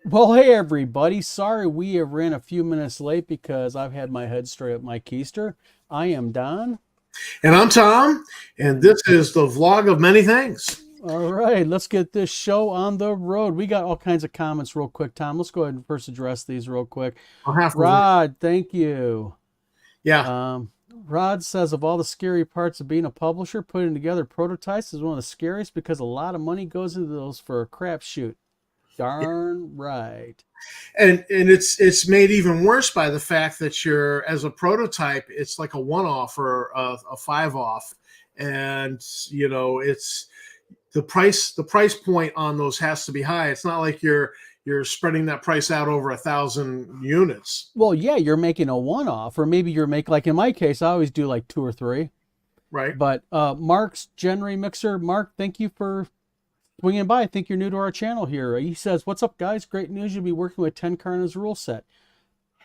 Well, hey everybody. Sorry we have ran a few minutes late because I've had my head straight up my keister. I am Don. And I'm Tom, and And this is the vlog of many things. all right, let's get this show on the road. We got all kinds of comments real quick, Tom. Let's go ahead and first address these real quick. I'll have to, Rod, thank you. yeah. Rod says of all the scary parts of being a publisher, putting together prototypes is one of the scariest because a lot of money goes into those for a crapshoot. Darn right. And it's made even worse by the fact that you're as a prototype, it's like a one off or a five off, and it's the price point on those has to be high. It's not like you're spreading that price out over 1,000 units, Well, yeah, you're making a one-off, or maybe you're making, like in my case, I always do like two or three. right? But Mark's Genre Mixer, Mark, thank you for swinging by. I think you're new to our channel here. He says, "What's up, guys? Great news! You'll be working with 10 Karna's rule set."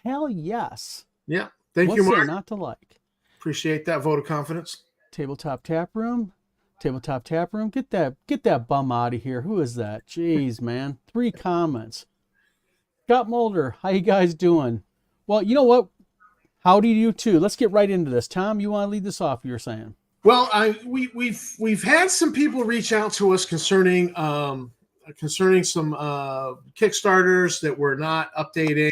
Hell yes. Yeah. Thank you, What's there Mark. not to like? Appreciate that vote of confidence. Tabletop tap room, tabletop tap room. Get that bum out of here. Who is that? Jeez, man. 3 comments. Scott Mulder, how you guys doing? Well, you know what? Howdy to you too. Let's get right into this. Tom, you want to lead this off? You're saying. Well, we've had some people reach out to us concerning some Kickstarters that we're not updating,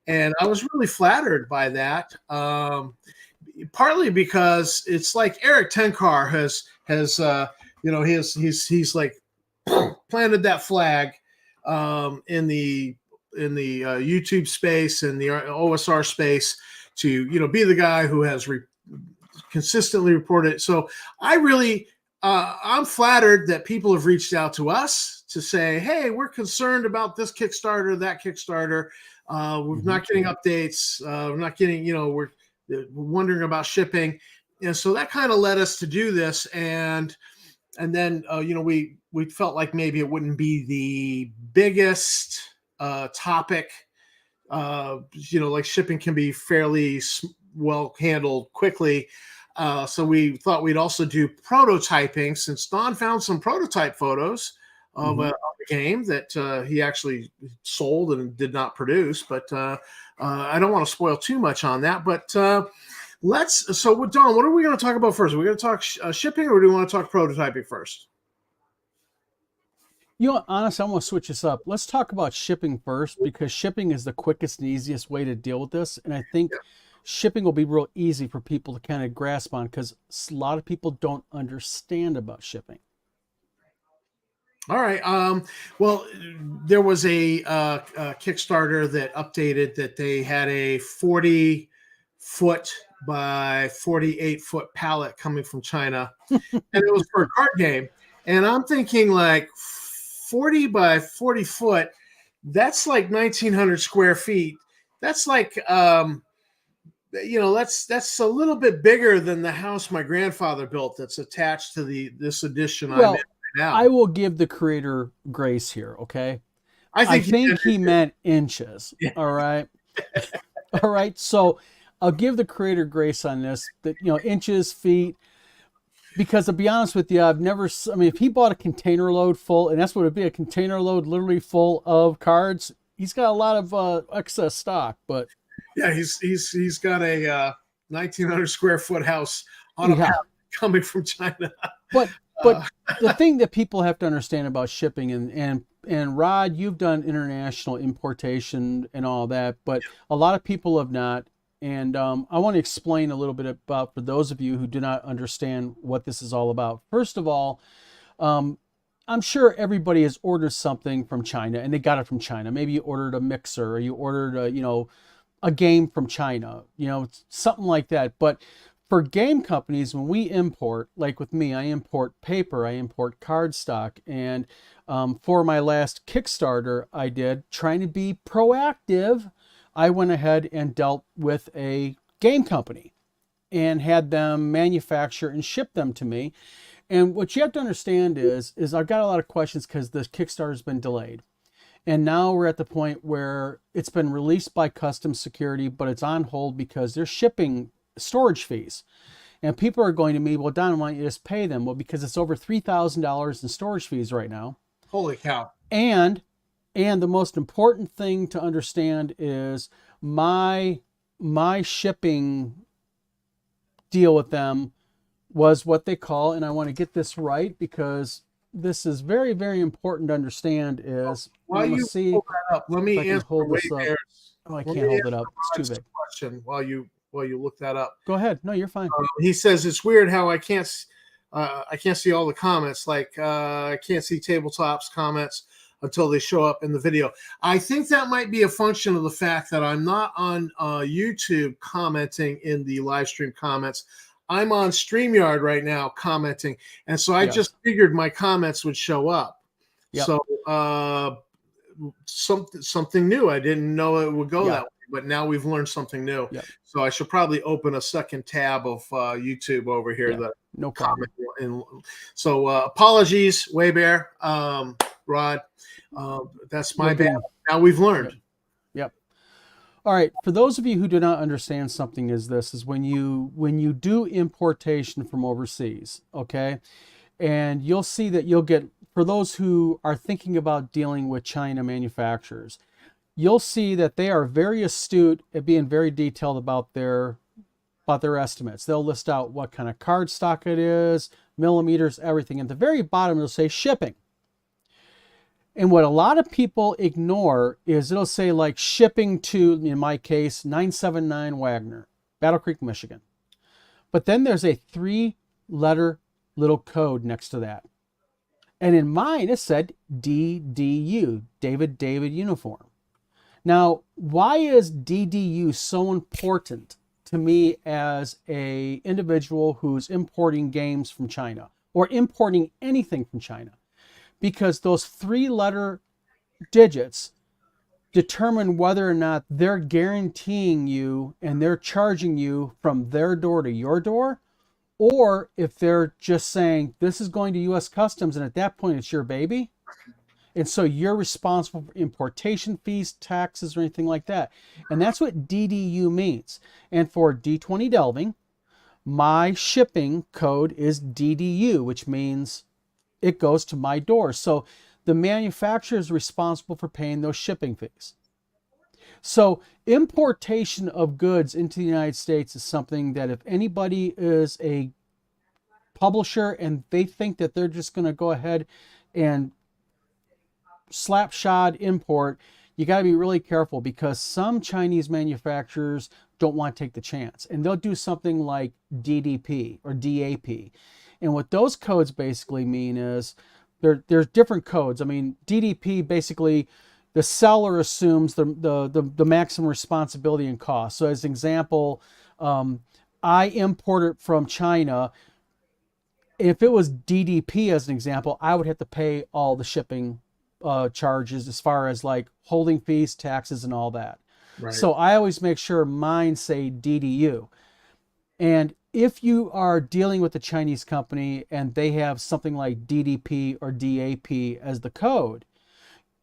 and I was really flattered by that. Partly because it's like Eric Tenkar he's like planted that flag in the YouTube space and the OSR space to be the guy who has consistently reported. So I'm flattered that people have reached out to us to say, hey, we're concerned about this Kickstarter, that Kickstarter. We're not getting updates. We're not getting, we're wondering about shipping. And so that kind of led us to do this. And then, we felt like maybe it wouldn't be the biggest topic. Like shipping can be fairly well handled quickly. So we thought we'd also do prototyping, since Don found some prototype photos of, Mm-hmm. of a game that he actually sold and did not produce. But I don't want to spoil too much on that. But so with Don, what are we going to talk about first? Are we going to talk shipping, or do we want to talk prototyping first? You know what, honestly, I'm going to switch this up. Let's talk about shipping first because shipping is the quickest and easiest way to deal with this. And I think shipping will be real easy for people to kind of grasp on because a lot of people don't understand about shipping. All right. Well, there was a Kickstarter that updated that they had a 40-foot by 48-foot pallet coming from China, and it was for a card game. And I'm thinking, like, 40 by 40 foot. That's like 1,900 square feet. That's like that's a little bit bigger than the house my grandfather built that's attached to this edition I'm in Well, right now. I will give the creator grace here, okay? I I think think he meant inches. yeah. All right. All right. So I'll give the creator grace on this, that, inches, feet, because to be honest with you, I mean, if he bought a container load full, and that's what it'd be, a container load literally full of cards, he's got a lot of excess stock, but Yeah, he's got a 1,900 square foot house on a yeah. pallet coming from China. But Uh, but the thing that people have to understand about shipping, and Rod, you've done international importation and all that, but a lot of people have not. And I want to explain a little bit about, for those of you who do not understand what this is all about. First of all, um, I'm sure everybody has ordered something from China and they got it from China. Maybe you ordered a mixer or you ordered a game from China, something like that. But for game companies, when we import, like with me, I import paper, I import cardstock. And for my last Kickstarter I did, trying to be proactive, I went ahead and dealt with a game company and had them manufacture and ship them to me. And what you have to understand is I've got a lot of questions because the Kickstarter has been delayed. And now we're at the point where it's been released by customs security, but it's on hold because they're shipping storage fees. And people are going to me, well, Don, why don't you just pay them? Well, because it's over $3,000 in storage fees right now. Holy cow! And And the most important thing to understand is my shipping deal with them was what they call, and I want to get this right because this is very, very important to understand, is, While and let's you see pull that up, let if I me can answer hold this up. Waybear's. Oh, I Let can't me hold it answer up. It's too Rod's big. question while you look that up. Go ahead. No, you're fine. He says it's weird how I can't see all the comments. Like I can't see tabletops comments until they show up in the video. I think that might be a function of the fact that I'm not on YouTube commenting in the live stream comments. I'm on StreamYard right now commenting, and so I just Yes. figured my comments would show up. Yep. So something new. I didn't know it would go Yeah. that way, but now we've learned something new. Yep. So I should probably open a second tab of YouTube over here. Yeah. The No comment. problem. So apologies, Waybear, Rod. That's my We're bad. being. Now we've learned. Yep. Yep. All right. For those of you who do not understand something, is when you do importation from overseas, okay, and you'll see that you'll get, for those who are thinking about dealing with China manufacturers, you'll see that they are very astute at being very detailed about their estimates. They'll list out what kind of card stock it is, millimeters, everything. At the very bottom, it'll say shipping. And what a lot of people ignore is it'll say like shipping to, in my case, 979 Wagner, Battle Creek, Michigan. But then there's a 3-letter little code next to that. And in mine, it said DDU, David Uniform. Now, why is DDU so important to me as a individual who's importing games from China or importing anything from China? Because those 3-letter digits determine whether or not they're guaranteeing you and they're charging you from their door to your door, or if they're just saying this is going to US Customs and at that point it's your baby. And so you're responsible for importation fees, taxes, or anything like that. And that's what DDU means. And for D20 Delving, my shipping code is DDU, which means it goes to my door. So the manufacturer is responsible for paying those shipping fees. So importation of goods into the United States is something that if anybody is a publisher and they think that they're just going to go ahead and slapshod import, you got to be really careful because some Chinese manufacturers don't want to take the chance and they'll do something like DDP or DAP. And what those codes basically mean is there's different codes. I mean, DDP basically the seller assumes the maximum responsibility and cost. So as an example, I import it from China. If it was DDP as an example, I would have to pay all the shipping charges as far as like holding fees, taxes, and all that. Right. So I always make sure mine say DDU. And if you are dealing with a Chinese company and they have something like DDP or DAP as the code,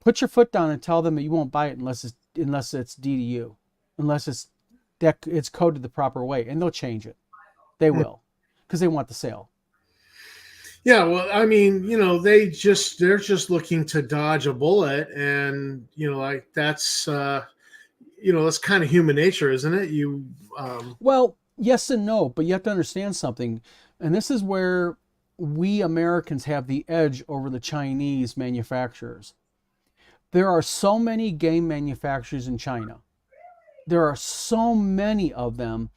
put your foot down and tell them that you won't buy it unless it's DDU, unless it's coded the proper way, and they'll change it. They will, because they want the sale. Yeah, well, I mean, they're just looking to dodge a bullet, and like that's that's kind of human nature, isn't it? Well, yes and no, but you have to understand something, and this is where we Americans have the edge over the Chinese manufacturers. There are so many game manufacturers in China. There are so many of them.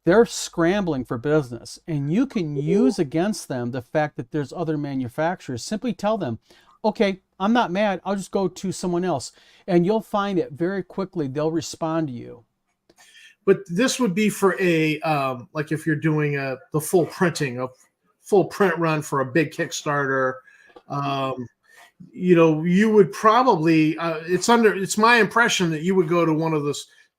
They're scrambling for business, and you can use against them the fact that there's other manufacturers. Simply tell them, okay, I'm not mad, I'll just go to someone else, and you'll find it very quickly they'll respond to you. But this would be for a like if you're doing the full print run for a big Kickstarter. You would probably it's my impression that you would go to one of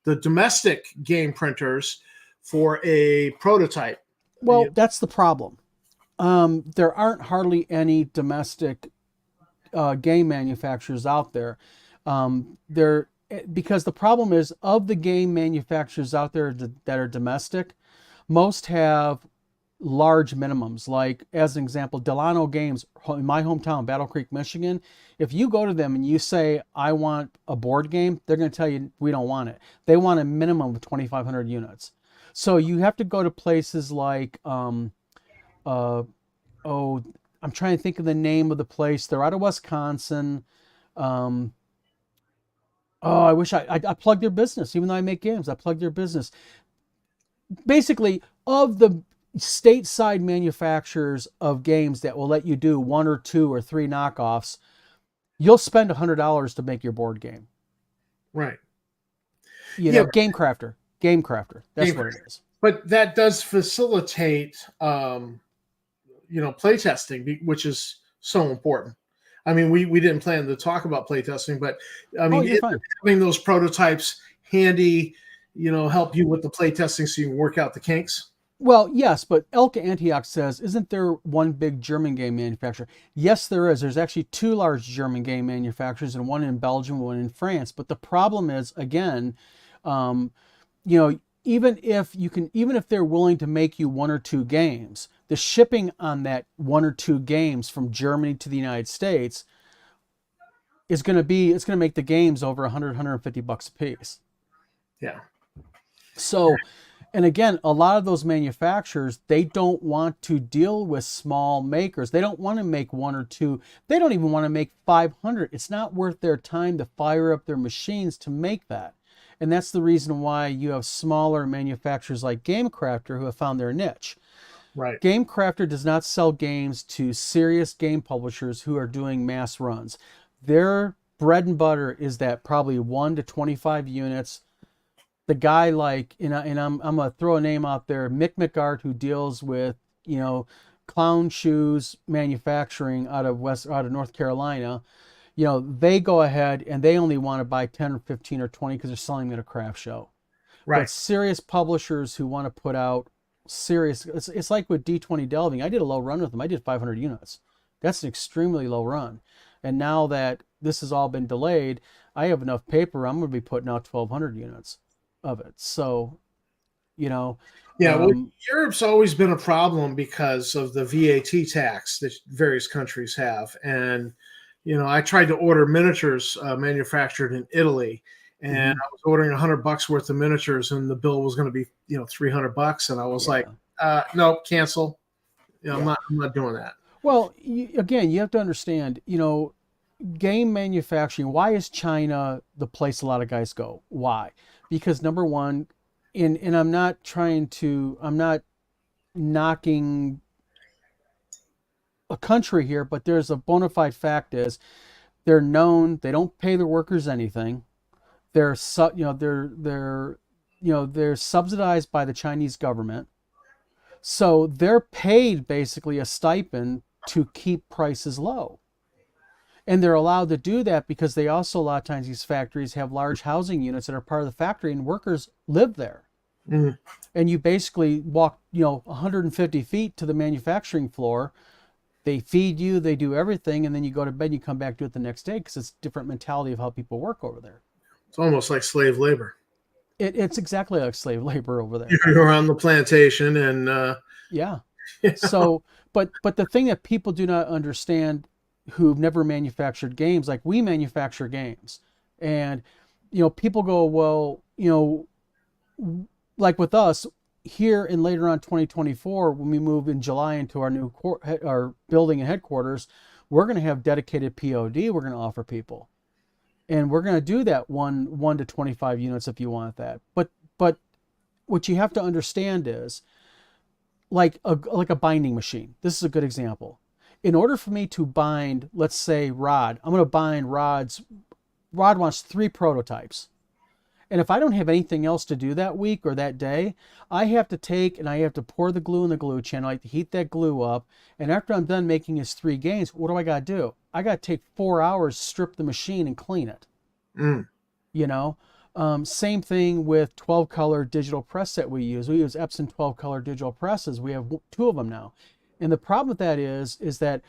the domestic game printers for a prototype. Well, that's the problem. There aren't hardly any domestic game manufacturers out there. Because the problem is, of the game manufacturers out there that are domestic, most have large minimums. Like as an example, Delano Games in my hometown, Battle Creek, Michigan. If you go to them and you say, I want a board game, they're going to tell you, we don't want it. They want a minimum of 2,500 units. So you have to go to places like, uh, oh, I'm trying to think of the name of the place. They're out of Wisconsin. Um, oh, I wish I plugged their business. Even though I make games, I plug their business. Basically, of the stateside manufacturers of games that will let you do one or two or three knockoffs, you'll spend $100 to make your board game. Right. You Yeah. know, Game Crafter. Game Crafter. That's what it is. But that does facilitate, playtesting, which is so important. I mean, we didn't plan to talk about playtesting, but I mean, you're fine. having those prototypes handy, help you with the playtesting so you can work out the kinks. Well, yes, but Elke Antioch says, isn't there one big German game manufacturer? Yes, there is. There's actually two large German game manufacturers, and one in Belgium, one in France. But the problem is, again, even if they're willing to make you one or two games, the shipping on that one or two games from Germany to the United States it's going to make the games over 150 bucks a piece. Yeah. So, and again, a lot of those manufacturers, they don't want to deal with small makers. They don't want to make one or two. They don't even want to make 500. It's not worth their time to fire up their machines to make that. And that's the reason why you have smaller manufacturers like Game Crafter who have found their niche. Right. Game Crafter does not sell games to serious game publishers who are doing mass runs. Their bread and butter is that probably 1 to 25 units. The guy I'm gonna throw a name out there, Mick McArt, who deals with clown shoes manufacturing out of North Carolina. They go ahead and they only want to buy 10 or 15 or 20 because they're selling them at a craft show. Right. But serious publishers who want to put out serious, it's like with D20 Delving. I did a low run with them. I did 500 units. That's an extremely low run. And now that this has all been delayed, I have enough paper. I'm going to be putting out 1,200 units of it. So, yeah, well, Europe's always been a problem because of the VAT tax that various countries have. And, I tried to order miniatures manufactured in Italy, and I was ordering $100 worth of miniatures, and the bill was going to be, $300. And I was like, no, cancel. I'm not doing that. Well, again, you have to understand, game manufacturing, why is China the place a lot of guys go? Why? Because number one, and I'm not knocking a country here, but there's a bona fide fact is they're known, they don't pay their workers anything. They're subsidized by the Chinese government. So they're paid basically a stipend to keep prices low. And they're allowed to do that because they also, a lot of times, these factories have large housing units that are part of the factory and workers live there. Mm-hmm. And you basically walk, 150 feet to the manufacturing floor. They feed you, they do everything, and then you go to bed and you come back to it the next day because it's a different mentality of how people work over there. It's almost like slave labor. It's exactly like slave labor over there. You're on the plantation and yeah. So, but the thing that people do not understand who've never manufactured games, like we manufacture games, and people go, well, like with us here in later on 2024, when we move in July into our new our building and headquarters, we're going to have dedicated POD we're going to offer people. And we're going to do that 1 to 25 units if you want that. But what you have to understand is like a binding machine. This is a good example. In order for me to bind, let's say Rod, I'm going to bind Rod wants 3 prototypes. And if I don't have anything else to do that week or that day, I have to pour the glue in the glue channel. I have to heat that glue up. And after I'm done making his 3 games, what do I got to do? I got to take 4 hours, strip the machine and clean it. Same thing with 12 color digital press that we use. We use Epson 12 color digital presses. We have 2 of them now. And the problem with that is that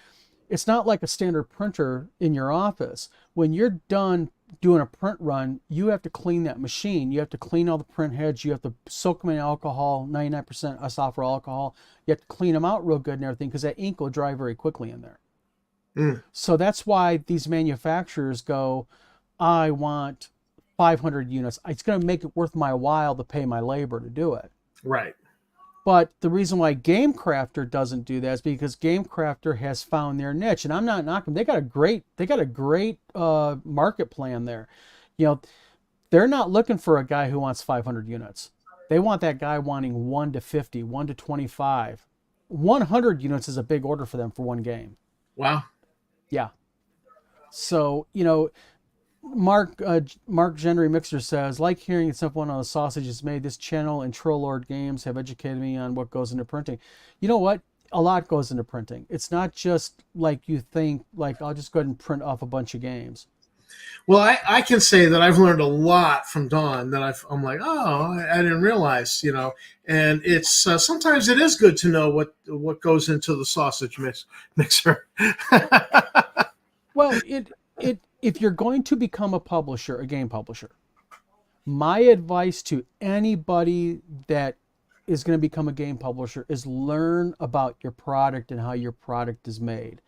it's not like a standard printer in your office. When you're done doing a print run, you have to clean that machine. You have to clean all the print heads. You have to soak them in alcohol, 99% isopropyl alcohol. You have to clean them out real good and everything because that ink will dry very quickly in there. So that's why these manufacturers go, I want 500 units. It's going to make it worth my while to pay my labor to do it. Right. But the reason why Game Crafter doesn't do that is because Game Crafter has found their niche, and I'm not knocking. They got a great market plan there. You know, they're not looking for a guy who wants 500 units. They want that guy wanting 1 to 50, 1 to 25. 100 units is a big order for them for one game. Wow. Yeah. So, you know, Mark Gendry Mixer says, like hearing it's up one of the sausages made, this channel and Troll Lord Games have educated me on what goes into printing. You know what? A lot goes into printing. It's not just like you think, like, I'll just go ahead and print off a bunch of games. Well, I can say that I've learned a lot from Don that I'm like, oh, I didn't realize, you know, and it's sometimes it is good to know what goes into the sausage mixer. Well, if you're going to become a publisher, a game publisher, my advice to anybody that is going to become a game publisher is learn about your product and how your product is made.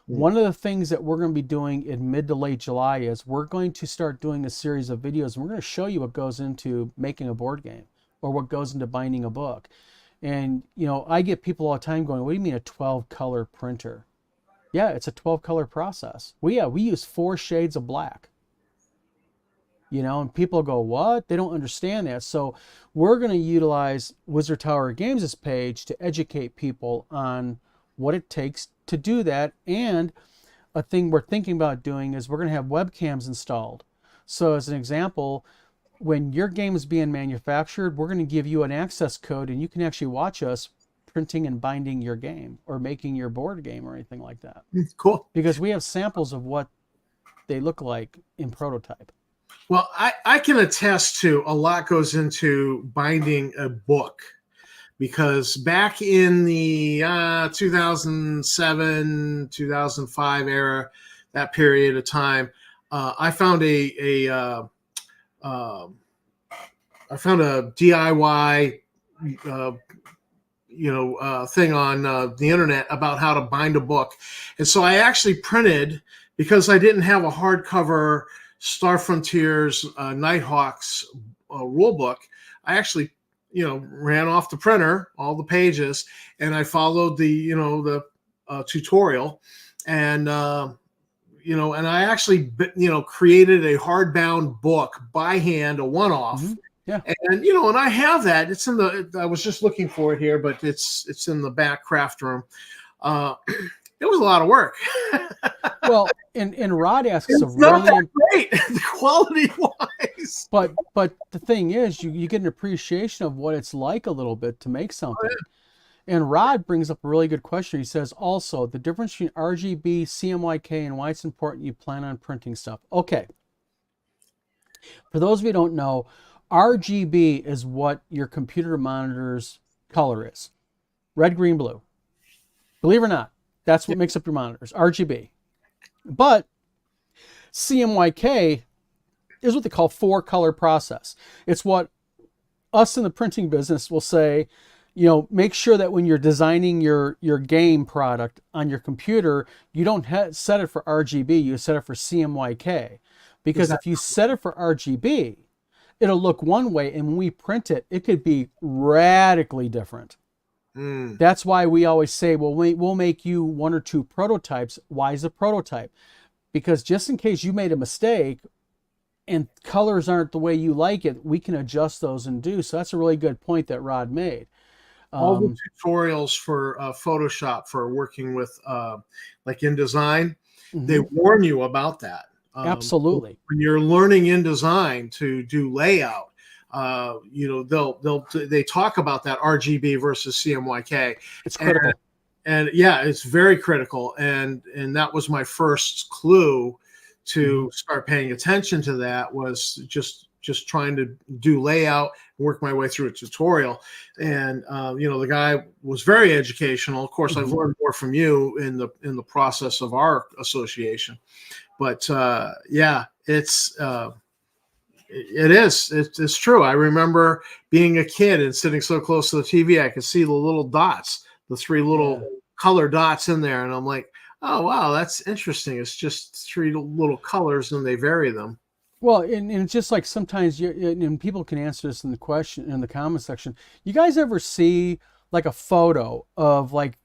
One of the things that we're going to be doing in mid to late July is we're going to start doing a series of videos, and we're going to show you what goes into making a board game or what goes into binding a book. And, you know, I get people all the time going, what do you mean a 12-color printer? Yeah, it's a 12-color process. We use 4 shades of black. You know, and people go, what? They don't understand that. So we're going to utilize Wizard Tower Games' page to educate people on what it takes to do that. And a thing we're thinking about doing is we're going to have webcams installed. So as an example, when your game is being manufactured, we're going to give you an access code and you can actually watch us printing and binding your game or making your board game or anything like that. Cool. Because we have samples of what they look like in prototype. Well, I can attest to a lot goes into binding a book, because back in the 2007, 2005 era, that period of time, I found a DIY thing on the internet about how to bind a book. And so I actually printed, because I didn't have a hardcover Star Frontiers Nighthawks rule book. I actually, ran off the printer, all the pages, and I followed the tutorial, and and I actually, created a hardbound book by hand, a one-off. Mm-hmm. Yeah. And, and I have that. It's I was just looking for it here, but it's in the back craft room. It was a lot of work. Well, and Rod asks it's a not really that great quality wise. But the thing is, you get an appreciation of what it's like a little bit to make something. Oh, yeah. And Rod brings up a really good question. He says, also, the difference between RGB, CMYK, and why it's important you plan on printing stuff. Okay. For those of you who don't know, RGB is what your computer monitor's color is. Red, green, blue. Believe it or not, that's what makes up your monitors, RGB. But CMYK is what they call 4-color process. It's what us in the printing business will say, make sure that when you're designing your game product on your computer, you don't set it for RGB, you set it for CMYK. Because if you set it for RGB, it'll look one way, and when we print it, it could be radically different. That's why we always say, well, we'll make you 1 or 2 prototypes. Why is a prototype? Because just in case you made a mistake and colors aren't the way you like it, we can adjust those and do. So that's a really good point that Rod made. All the tutorials for Photoshop for working with like InDesign, they warn you about that. Absolutely. When you're learning InDesign to do layout, they talk about that RGB versus CMYK. It's critical. And yeah, it's very critical. And that was my first clue to start paying attention to that, was just trying to do layout, work my way through a tutorial. And the guy was very educational. Of course, I've learned more from you in the process of our association. But yeah, it's it's true. I remember being a kid and sitting so close to the TV, I could see the little dots, the three little Yeah. color dots in there, and I'm like, oh wow, that's interesting. It's just three little colors, and they vary them. Well, and it's just like sometimes and people can answer this in the question in the comment section. You guys ever see like a photo of like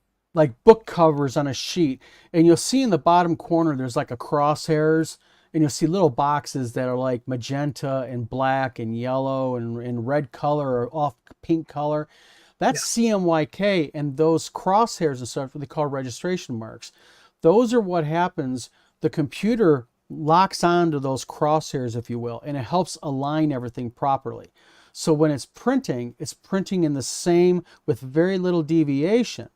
book covers on a sheet, and you'll see in the bottom corner there's like a crosshairs, and you'll see little boxes that are like magenta and black and yellow and red color or off pink color. Yeah. That's CMYK, and those crosshairs and stuff what they call registration marks. Those are what happens. The computer locks onto those crosshairs, if you will, and it helps align everything properly. So when it's printing in the same with very little deviation.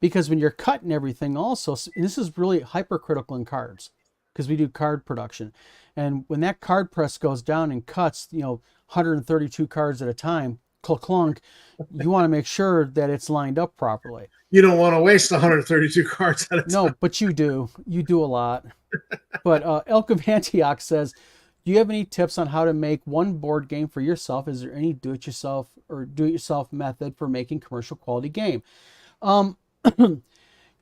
Because when you're cutting everything also, and this is really hypercritical in cards, because we do card production. And when that card press goes down and cuts, 132 cards at a time, clunk, you want to make sure that it's lined up properly. You don't want to waste 132 cards at a No, time. but you do. You do a lot. But Elk of Antioch says, do you have any tips on how to make one board game for yourself? Is there any do-it-yourself method for making commercial quality game?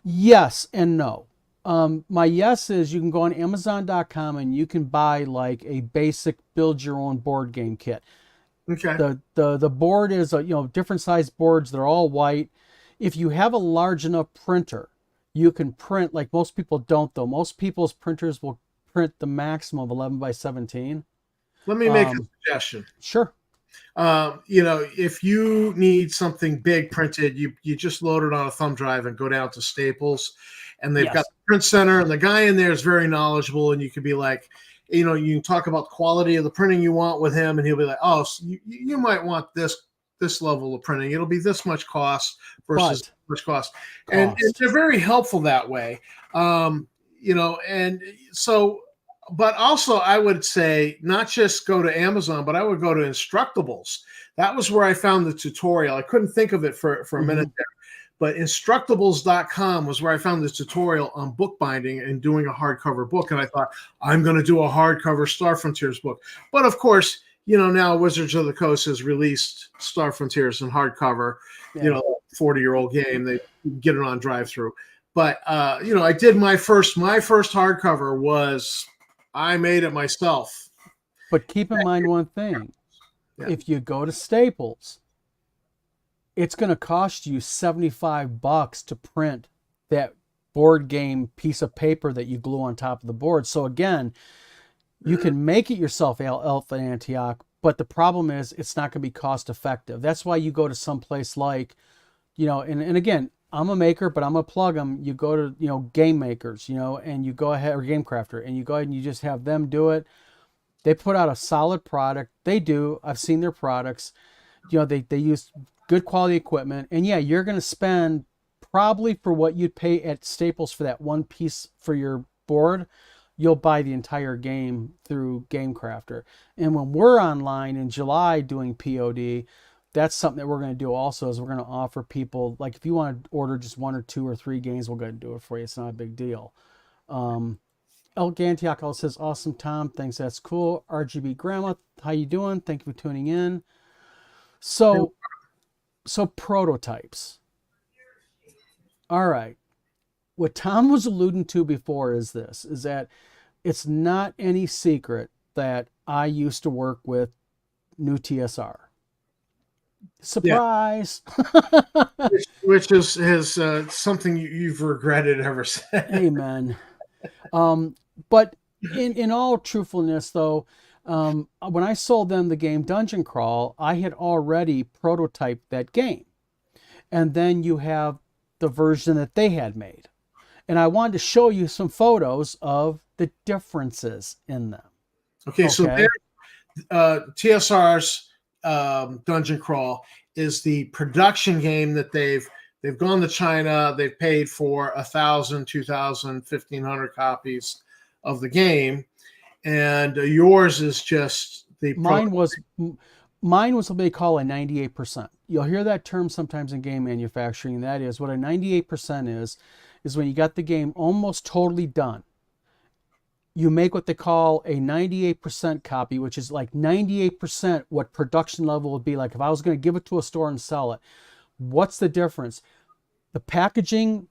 Yes and no. My yes is you can go on Amazon.com and you can buy like a basic build your own board game kit. Okay. The board is different size boards. They're all white. If you have a large enough printer, you can print like most people don't though. Most people's printers will print the maximum of 11 by 17. Let me make a suggestion. Sure. If you need something big printed, you just load it on a thumb drive and go down to Staples, and they've Yes. got the print center, and the guy in there is very knowledgeable, and you could be like, you can talk about the quality of the printing you want with him, and he'll be like, oh, so you might want this level of printing. It'll be this much cost versus this much cost. And they're very helpful that way. And so, but also I would say not just go to Amazon, but I would go to Instructables. That was where I found the tutorial. I couldn't think of it for a minute there, but Instructables.com was where I found the tutorial on bookbinding and doing a hardcover book. And I thought, I'm going to do a hardcover Star Frontiers book. But of course, now Wizards of the Coast has released Star Frontiers in hardcover, 40-year-old game. They get it on drive-through. But, I did my first hardcover was I made it myself. But keep in mind one thing. Yeah. If you go to Staples, it's going to cost you $75 to print that board game piece of paper that you glue on top of the board. So again, you can make it yourself, Elf at Antioch, but the problem is it's not going to be cost effective. That's why you go to some place like, and again, I'm a maker, but I'm going to plug them. You go to, game makers, and you go ahead, or Game Crafter, and you go ahead and you just have them do it. They put out a solid product. They do. I've seen their products. They use good quality equipment. And yeah, you're going to spend probably for what you'd pay at Staples for that one piece for your board. You'll buy the entire game through Game Crafter. And when we're online in July doing POD, that's something that we're going to do also is we're going to offer people, like if you want to order just 1 or 2 or 3 games, we'll go ahead and do it for you. It's not a big deal. Elk Antioch also says, awesome, Tom. Thanks, that's cool. RGB Grandma, how you doing? Thank you for tuning in. So prototypes. All right. What Tom was alluding to before is that it's not any secret that I used to work with new TSR. Surprise. Yeah. which is something you've regretted ever since. Amen. But in all truthfulness, though, when I sold them the game Dungeon Crawl, I had already prototyped that game. And then you have the version that they had made. And I wanted to show you some photos of the differences in them. Okay. So TSR's Dungeon Crawl is the production game that they've gone to China. They've paid for 1,000, 2,000, 1,500 copies of the game, and yours is just the. Mine was what they call a 98%. You'll hear that term sometimes in game manufacturing. And that is what a 98% is when you got the game almost totally done. you make what they call a 98% copy, which is like 98% what production level would be like if I was going to give it to a store and sell it. What's the difference? The packaging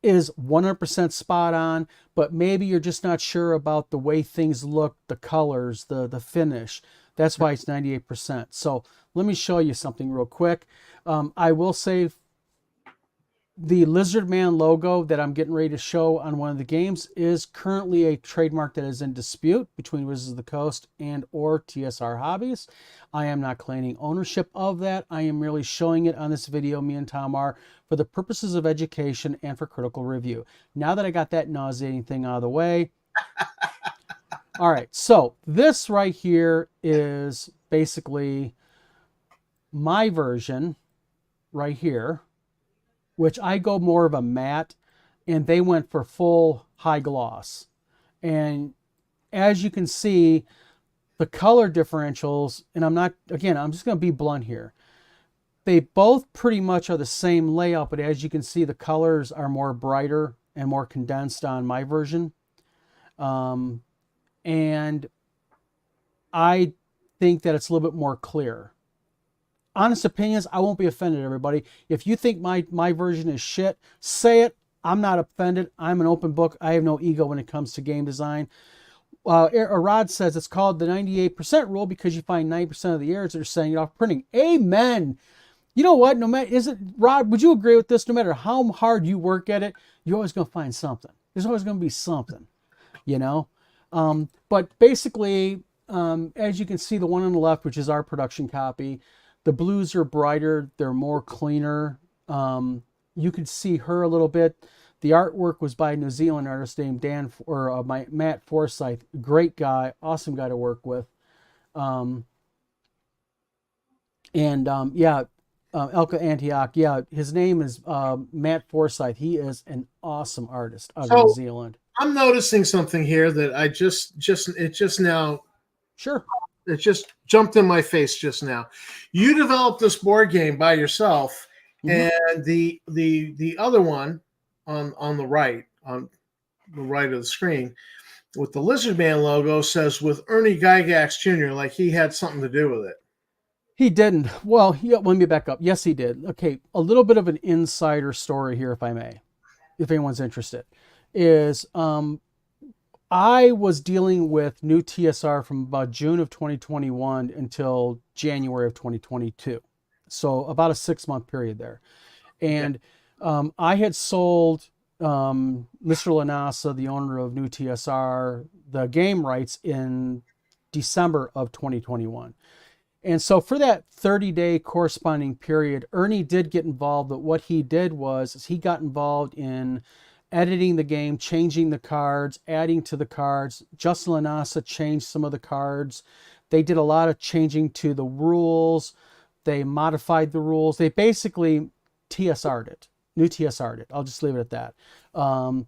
is 100% spot on, but maybe you're just not sure about the way things look, the colors, the finish. That's why it's 98%. So let me show you something real quick. I will say the Lizard Man logo that I'm getting ready to show on one of the games is currently a trademark that is in dispute between Wizards of the Coast and or TSR Hobbies. I am not claiming ownership of that. I am merely showing it on this video, me and Tom are, for the purposes of education and for critical review. Now that I got that nauseating thing out of the way, all right, so this right here is basically my version right here, which I go more of a matte, and they went for full high gloss. And as you can see, the color differentials, and I'm just going to be blunt here. They both pretty much are the same layout, but as you can see, the colors are more brighter and more condensed on my version. And I think that it's a little bit more clear. Honest opinions, I won't be offended, everybody. If you think my version is shit, say it. I'm not offended. I'm an open book. I have no ego when it comes to game design. Rod says it's called the 98% rule because you find 90% of the errors that are setting it off printing. Amen. You know what? No matter, Rod, would you agree with this? No matter how hard you work at it, you're always going to find something. There's always going to be something, you know? But basically, as you can see, the one on the left, which is our production copy, the blues are brighter. They're more cleaner. You could see her a little bit. The artwork was by a New Zealand artist named Matt Forsyth. Great guy, awesome guy to work with. Elka Antioch. Yeah, his name is Matt Forsyth. He is an awesome artist out of New Zealand. I'm noticing something here that I just now. Sure. It just jumped in my face just now. You developed this board game by yourself, and the other one on the right of the screen with the Lizard Man logo says with Ernie Gygax Jr. like he had something to do with it. He didn't. Well, let me back up. Yes, he did. Okay, a little bit of an insider story here, if I may, if anyone's interested, is I was dealing with new TSR from about June of 2021 until January of 2022. So about a 6-month period there. And I had sold Mr. Lanasa, the owner of new TSR, the game rights in December of 2021. And so for that 30-day corresponding period, Ernie did get involved, but what he did was he got involved in editing the game, changing the cards, adding to the cards. Justin Lanasa changed some of the cards. They did a lot of changing to the rules. They modified the rules. They basically TSR'd it, new TSR'd it. I'll just leave it at that. And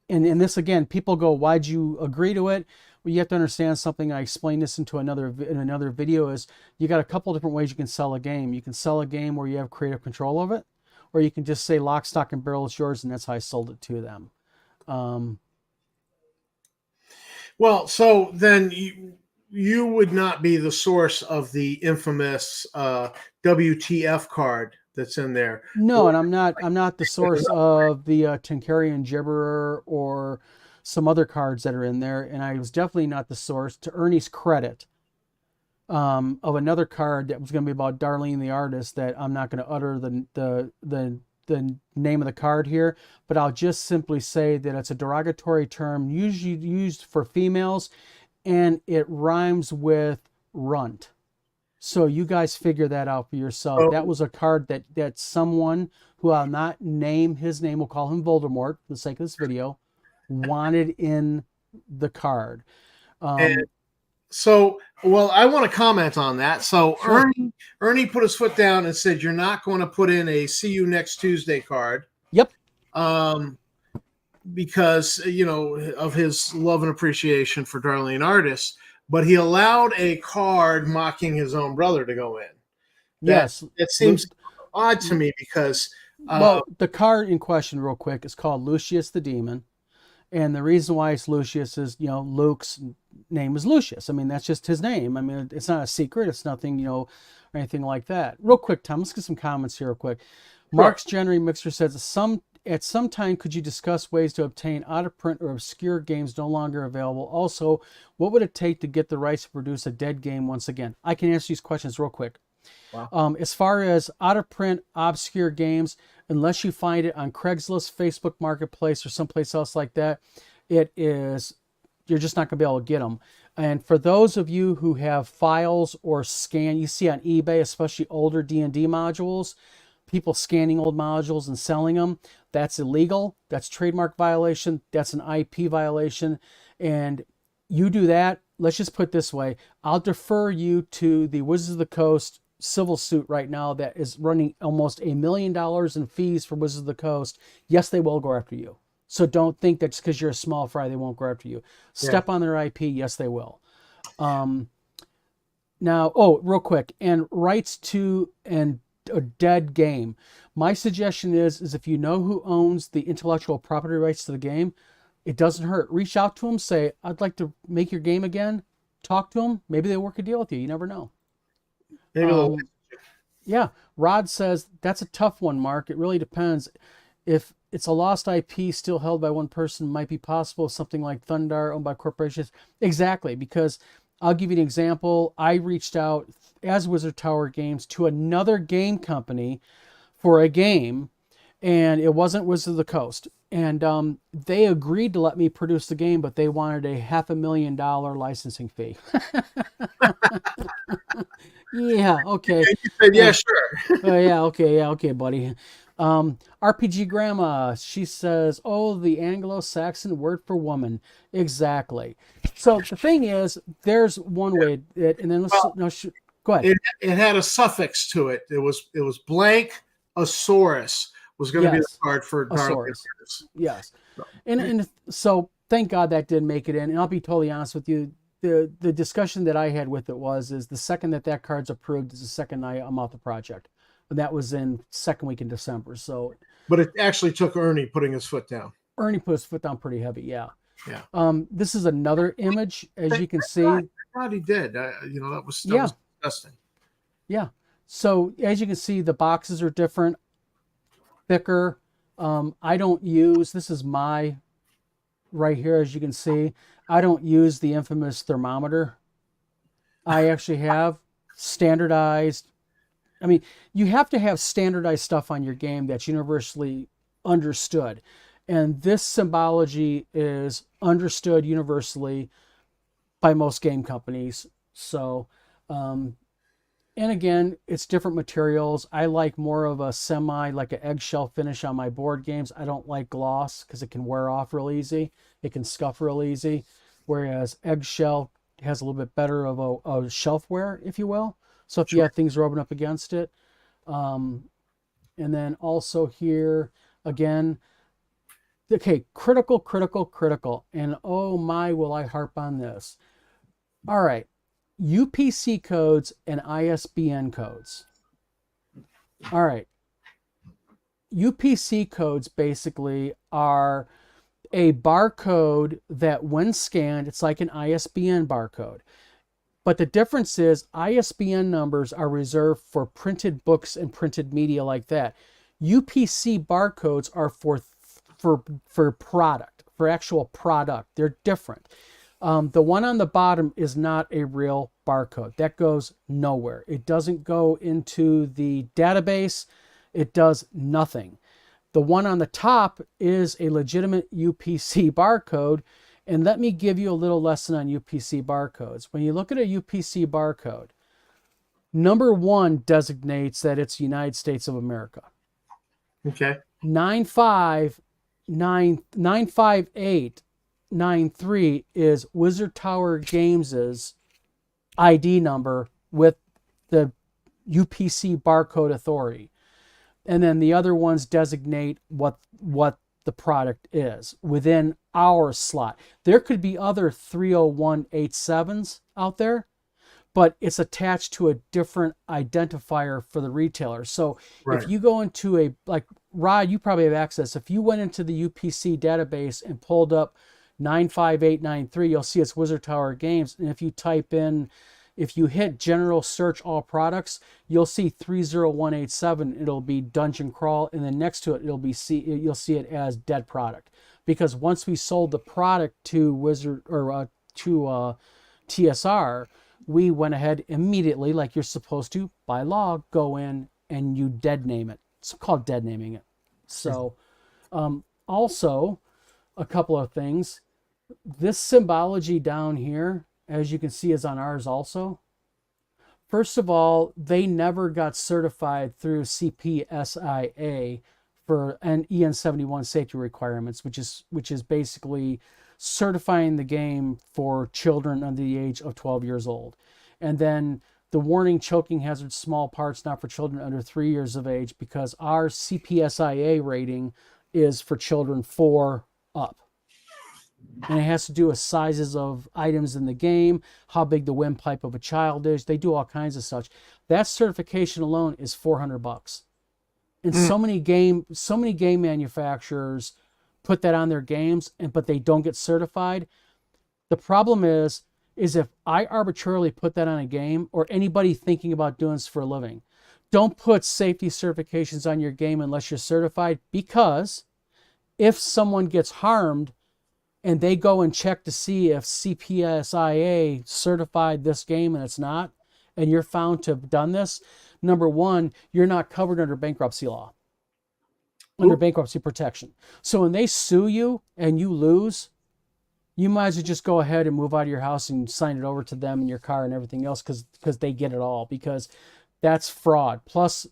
this again, people go, why'd you agree to it? Well, you have to understand something. I explained this in another video is you got a couple different ways you can sell a game. You can sell a game where you have creative control of it, or you can just say lock, stock, and barrel is yours, and that's how I sold it to them. Well, so then you would not be the source of the infamous WTF card that's in there. No, and I'm not the source of the Tenkarian Gibberer or some other cards that are in there, and I was definitely not the source, to Ernie's credit, of another card that was going to be about Darlene the artist that I'm not going to utter the name of the card here, but I'll just simply say that it's a derogatory term usually used for females, and it rhymes with runt. So you guys figure that out for yourself. Oh. That was a card that someone who I'll not name his name, we'll call him Voldemort for the sake of this video, wanted in the card. So, well, I want to comment on that. So Sure. Ernie put his foot down and said, you're not going to put in a see you next Tuesday card. Yep. Because, of his love and appreciation for Darlene artists, but he allowed a card mocking his own brother to go in. Yes. It seems odd to me because... well, the card in question real quick is called Lucius the Demon. And the reason why it's Lucius is, Luke's name is Lucius. I mean, that's just his name. I mean, it's not a secret. It's nothing, or anything like that. Real quick, Tom, let's get some comments here real quick. Mark's January Mixer says, at some time, could you discuss ways to obtain out-of-print or obscure games no longer available? Also, what would it take to get the rights to produce a dead game once again? I can answer these questions real quick. Wow. As far as out-of-print, obscure games, unless you find it on Craigslist, Facebook Marketplace, or someplace else like that, you're just not going to be able to get them. And for those of you who have files or scan, you see on eBay, especially older D&D modules, people scanning old modules and selling them, that's illegal. That's trademark violation. That's an IP violation. And you do that, let's just put it this way. I'll defer you to the Wizards of the Coast civil suit right now that is running almost $1 million in fees for Wizards of the Coast. Yes, they will go after you. So don't think that just because you're a small fry, they won't go after you. Step on their IP, yes, they will. Now, real quick, and rights to a dead game. My suggestion is if you know who owns the intellectual property rights to the game, it doesn't hurt. Reach out to them, say, I'd like to make your game again. Talk to them. Maybe they work a deal with you. You never know. Yeah, Rod says, that's a tough one, Mark. It really depends. If it's a lost IP still held by one person, might be possible. Something like Thundar owned by corporations. Exactly, because I'll give you an example. I reached out as Wizard Tower Games to another game company for a game, and it wasn't Wizard of the Coast. And they agreed to let me produce the game, but they wanted a $500,000 licensing fee. Yeah, okay. And you said, yeah, sure. Yeah, okay, buddy. RPG Grandma, she says, oh, the Anglo-Saxon word for woman. Exactly. So the thing is, there's one way, and then go ahead. It had a suffix to it. It was blank Asaurus was going to be the card for Darling. Yes. And so thank God that did make it in. And I'll be totally honest with you. The discussion that I had with it is the second that card's approved is the second night I'm off the project. And that was in second week in December. So, but it actually took Ernie putting his foot down. Ernie put his foot down pretty heavy. Yeah. Yeah. This is another image, as you can see. God, he did. That was disgusting. Yeah. So as you can see, the boxes are different, thicker. I don't use, this is my right here, as you can see. I don't use the infamous thermometer. I actually have standardized. I mean, you have to have standardized stuff on your game that's universally understood. And this symbology is understood universally by most game companies. So, and again, it's different materials. I like more of a like an eggshell finish on my board games. I don't like gloss because it can wear off real easy. It can scuff real easy. Whereas eggshell has a little bit better of a shelf wear, if you will. So if you have things rubbing up against it. And then also here, again, okay, critical. And oh my, will I harp on this. All right. UPC codes and ISBN codes. All right. UPC codes basically are a barcode that when scanned, it's like an ISBN barcode. But the difference is ISBN numbers are reserved for printed books and printed media like that. UPC barcodes are for product, for actual product. They're different. The one on the bottom is not a real barcode. That goes nowhere. It doesn't go into the database. It does nothing. The one on the top is a legitimate UPC barcode. And let me give you a little lesson on UPC barcodes. When you look at a UPC barcode, number 1 designates that it's United States of America. Okay. 95893 is Wizard Tower Games' ID number with the UPC barcode authority. And then the other ones designate what the product is within our slot. There could be other 30187s out there, but it's attached to a different identifier for the retailer. So if Right. you go into a, like Rod, you probably have access. If you went into the UPC database and pulled up 95893, you'll see it's Wizard Tower Games. And if you type in, if you hit general search all products, you'll see 30187. It'll be Dungeon Crawl, and then next to it, you'll see it as Dead Product. Because once we sold the product to Wizard or to TSR, we went ahead immediately, like you're supposed to by law, go in and you dead name it. It's called dead naming it. So, also a couple of things. This symbology down here, as you can see, is on ours also. First of all, they never got certified through CPSIA for an EN71 safety requirements, which is basically certifying the game for children under the age of 12 years old. And then the warning, choking hazard, small parts, not for children under 3 years of age, because our CPSIA rating is for children 4 up. And it has to do with sizes of items in the game, how big the windpipe of a child is. They do all kinds of such. That certification alone is $400. And so many game manufacturers put that on their games, but they don't get certified. The problem is if I arbitrarily put that on a game, or anybody thinking about doing this for a living, don't put safety certifications on your game unless you're certified, because if someone gets harmed and they go and check to see if CPSIA certified this game and it's not, and you're found to have done this, number one, you're not covered under bankruptcy law, under bankruptcy protection. So when they sue you and you lose, you might as well just go ahead and move out of your house and sign it over to them and your car and everything else, because they get it all, because that's fraud. Plus,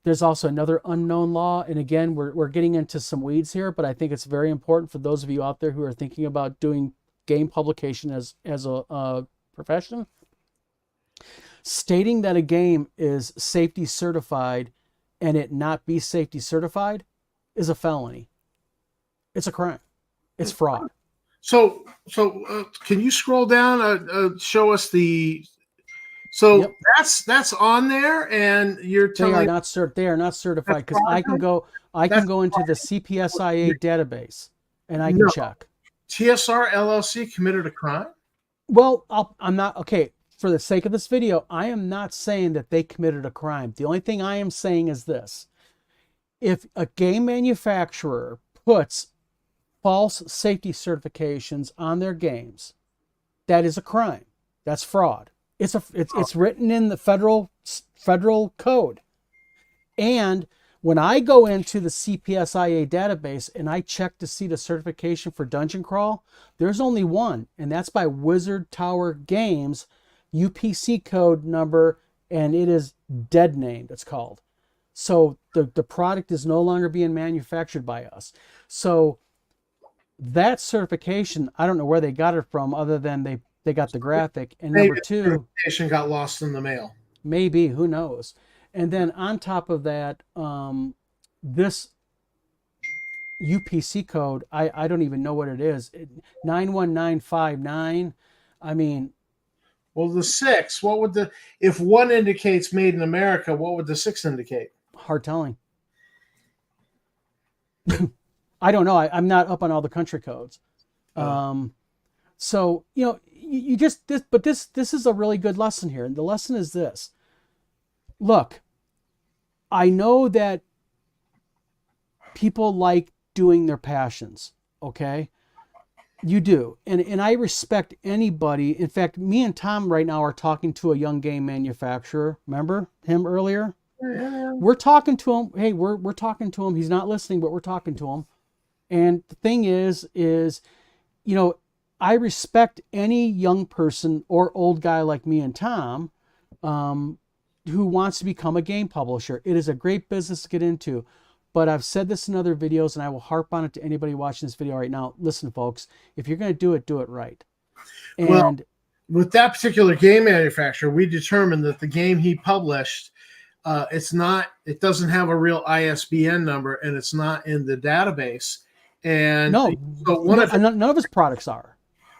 there's also another unknown law. And again, we're getting into some weeds here, but I think it's very important for those of you out there who are thinking about doing game publication as a profession. Stating that a game is safety certified and it not be safety certified is a felony. It's a crime. It's fraud. So can you scroll down? Show us the. So Yep. that's on there, and you're telling they are not certified, because I can go into the CPSIA database and I can check. TSR LLC committed a crime? Well, I'm not, okay, for the sake of this video, I am not saying that they committed a crime. The only thing I am saying is this: if a game manufacturer puts false safety certifications on their games, that is a crime. That's fraud. It's written in the federal code. And when I go into the CPSIA database and I check to see the certification for Dungeon Crawl, there's only one, and that's by Wizard Tower Games, UPC code number, and it is dead named, it's called. So the product is no longer being manufactured by us. So that certification, I don't know where they got it from, other than they got the graphic. And number two, certification got lost in the mail. Maybe, who knows? And then on top of that, this UPC code, I don't even know what it is. 91959. I mean, well, the 6, what would if 1 indicates made in America, what would the 6 indicate? Hard telling. I don't know. I'm not up on all the country codes. So, you just, this is a really good lesson here. And the lesson is this: look, I know that people like doing their passions. Okay. You do. And I respect anybody. In fact, me and Tom right now are talking to a young game manufacturer. Remember him earlier? Yeah. We're talking to him. Hey, we're talking to him. He's not listening, but we're talking to him. And the thing is, I respect any young person or old guy like me and Tom who wants to become a game publisher. It is a great business to get into. But I've said this in other videos, and I will harp on it to anybody watching this video right now. Listen, folks, if you're going to do it right. And well, with that particular game manufacturer, we determined that the game he published, it doesn't have a real ISBN number, and it's not in the database. And no, so none of his products are.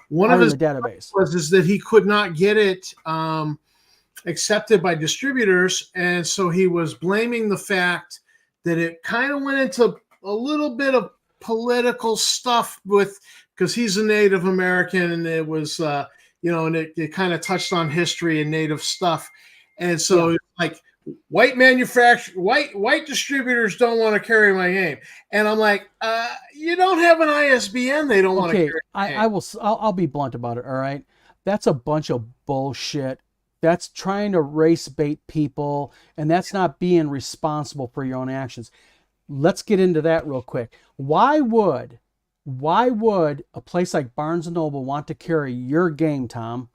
One of are in his the database. was is that he could not get it accepted by distributors, and so he was blaming the fact that it kind of went into a little bit of political stuff with because he's a Native American, and it was and it kind of touched on history and Native stuff, and so Yeah. like white distributors don't want to carry my name, and I'm like, you don't have an ISBN, they don't want to Okay, carry my name. I'll be blunt about it, all right? That's a bunch of bullshit. That's trying to race bait people, and that's not being responsible for your own actions. Let's get into that real quick. Why would a place like Barnes and Noble want to carry your game, Tom?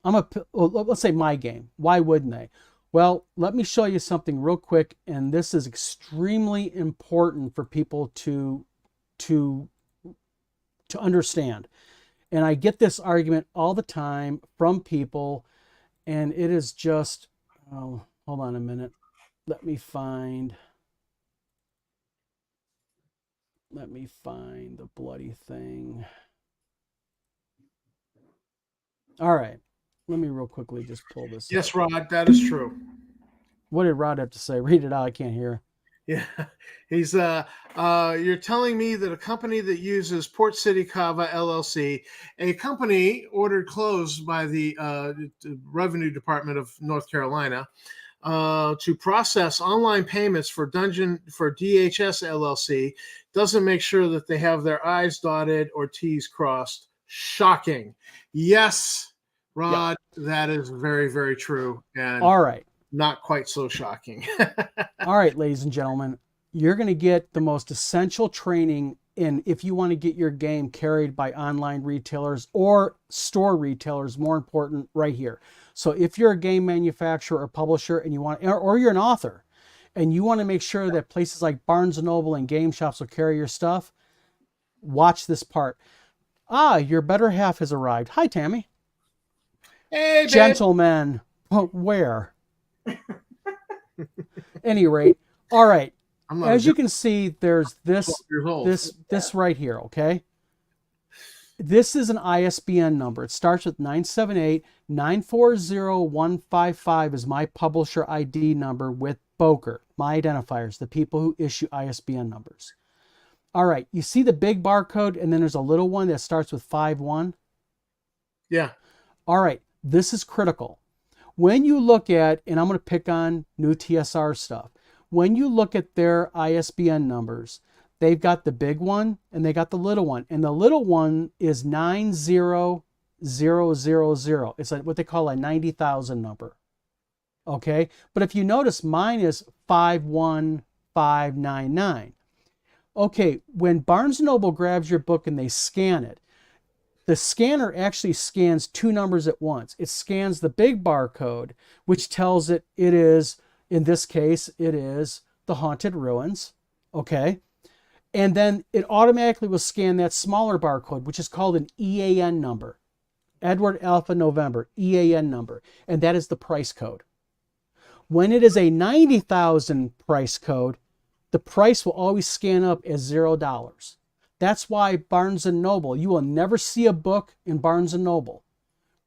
Let's say my game. Why wouldn't they? Well, let me show you something real quick, and this is extremely important for people to understand. And I get this argument all the time from people, and it is just, oh, hold on a minute. Let me find the bloody thing. All right. Let me real quickly just pull this Yes, up. Rod, that is true. What did Rod have to say? Read it out. I can't hear. Yeah, he's you're telling me that a company that uses Port City Kava LLC, a company ordered closed by the Revenue Department of North Carolina, to process online payments for DHS LLC, doesn't make sure that they have their I's dotted or T's crossed. Shocking. Yes, Yep. Rod, that is very, very true. And All right. not quite so shocking. All right, ladies and gentlemen, you're going to get the most essential training in if you want to get your game carried by online retailers or store retailers, more important, right here. So if you're a game manufacturer or publisher and you want, or you're an author and you want to make sure that places like Barnes and Noble and game shops will carry your stuff, watch this part. Your better half has arrived. Hi, Tammy. Hey, babe. Gentlemen, where? Any rate, all right. As you can see, there's this right here, okay? This is an ISBN number. It starts with 978-940-155 is my publisher ID number with Boker, my identifiers, the people who issue ISBN numbers. All right, you see the big barcode, and then there's a little one that starts with 51? Yeah. All right, this is critical. When you look at, and I'm going to pick on new TSR stuff, when you look at their ISBN numbers, they've got the big one and they got the little one. And the little one is 90000. It's like what they call a 90,000 number. Okay? But if you notice, mine is 51599. Okay, when Barnes & Noble grabs your book and they scan it, the scanner actually scans two numbers at once. It scans the big barcode, which tells it is, in this case, it is the Haunted Ruins, okay? And then it automatically will scan that smaller barcode, which is called an EAN number. Edward Alpha November, EAN number. And that is the price code. When it is a 90,000 price code, the price will always scan up as $0. That's why Barnes & Noble, you will never see a book in Barnes & Noble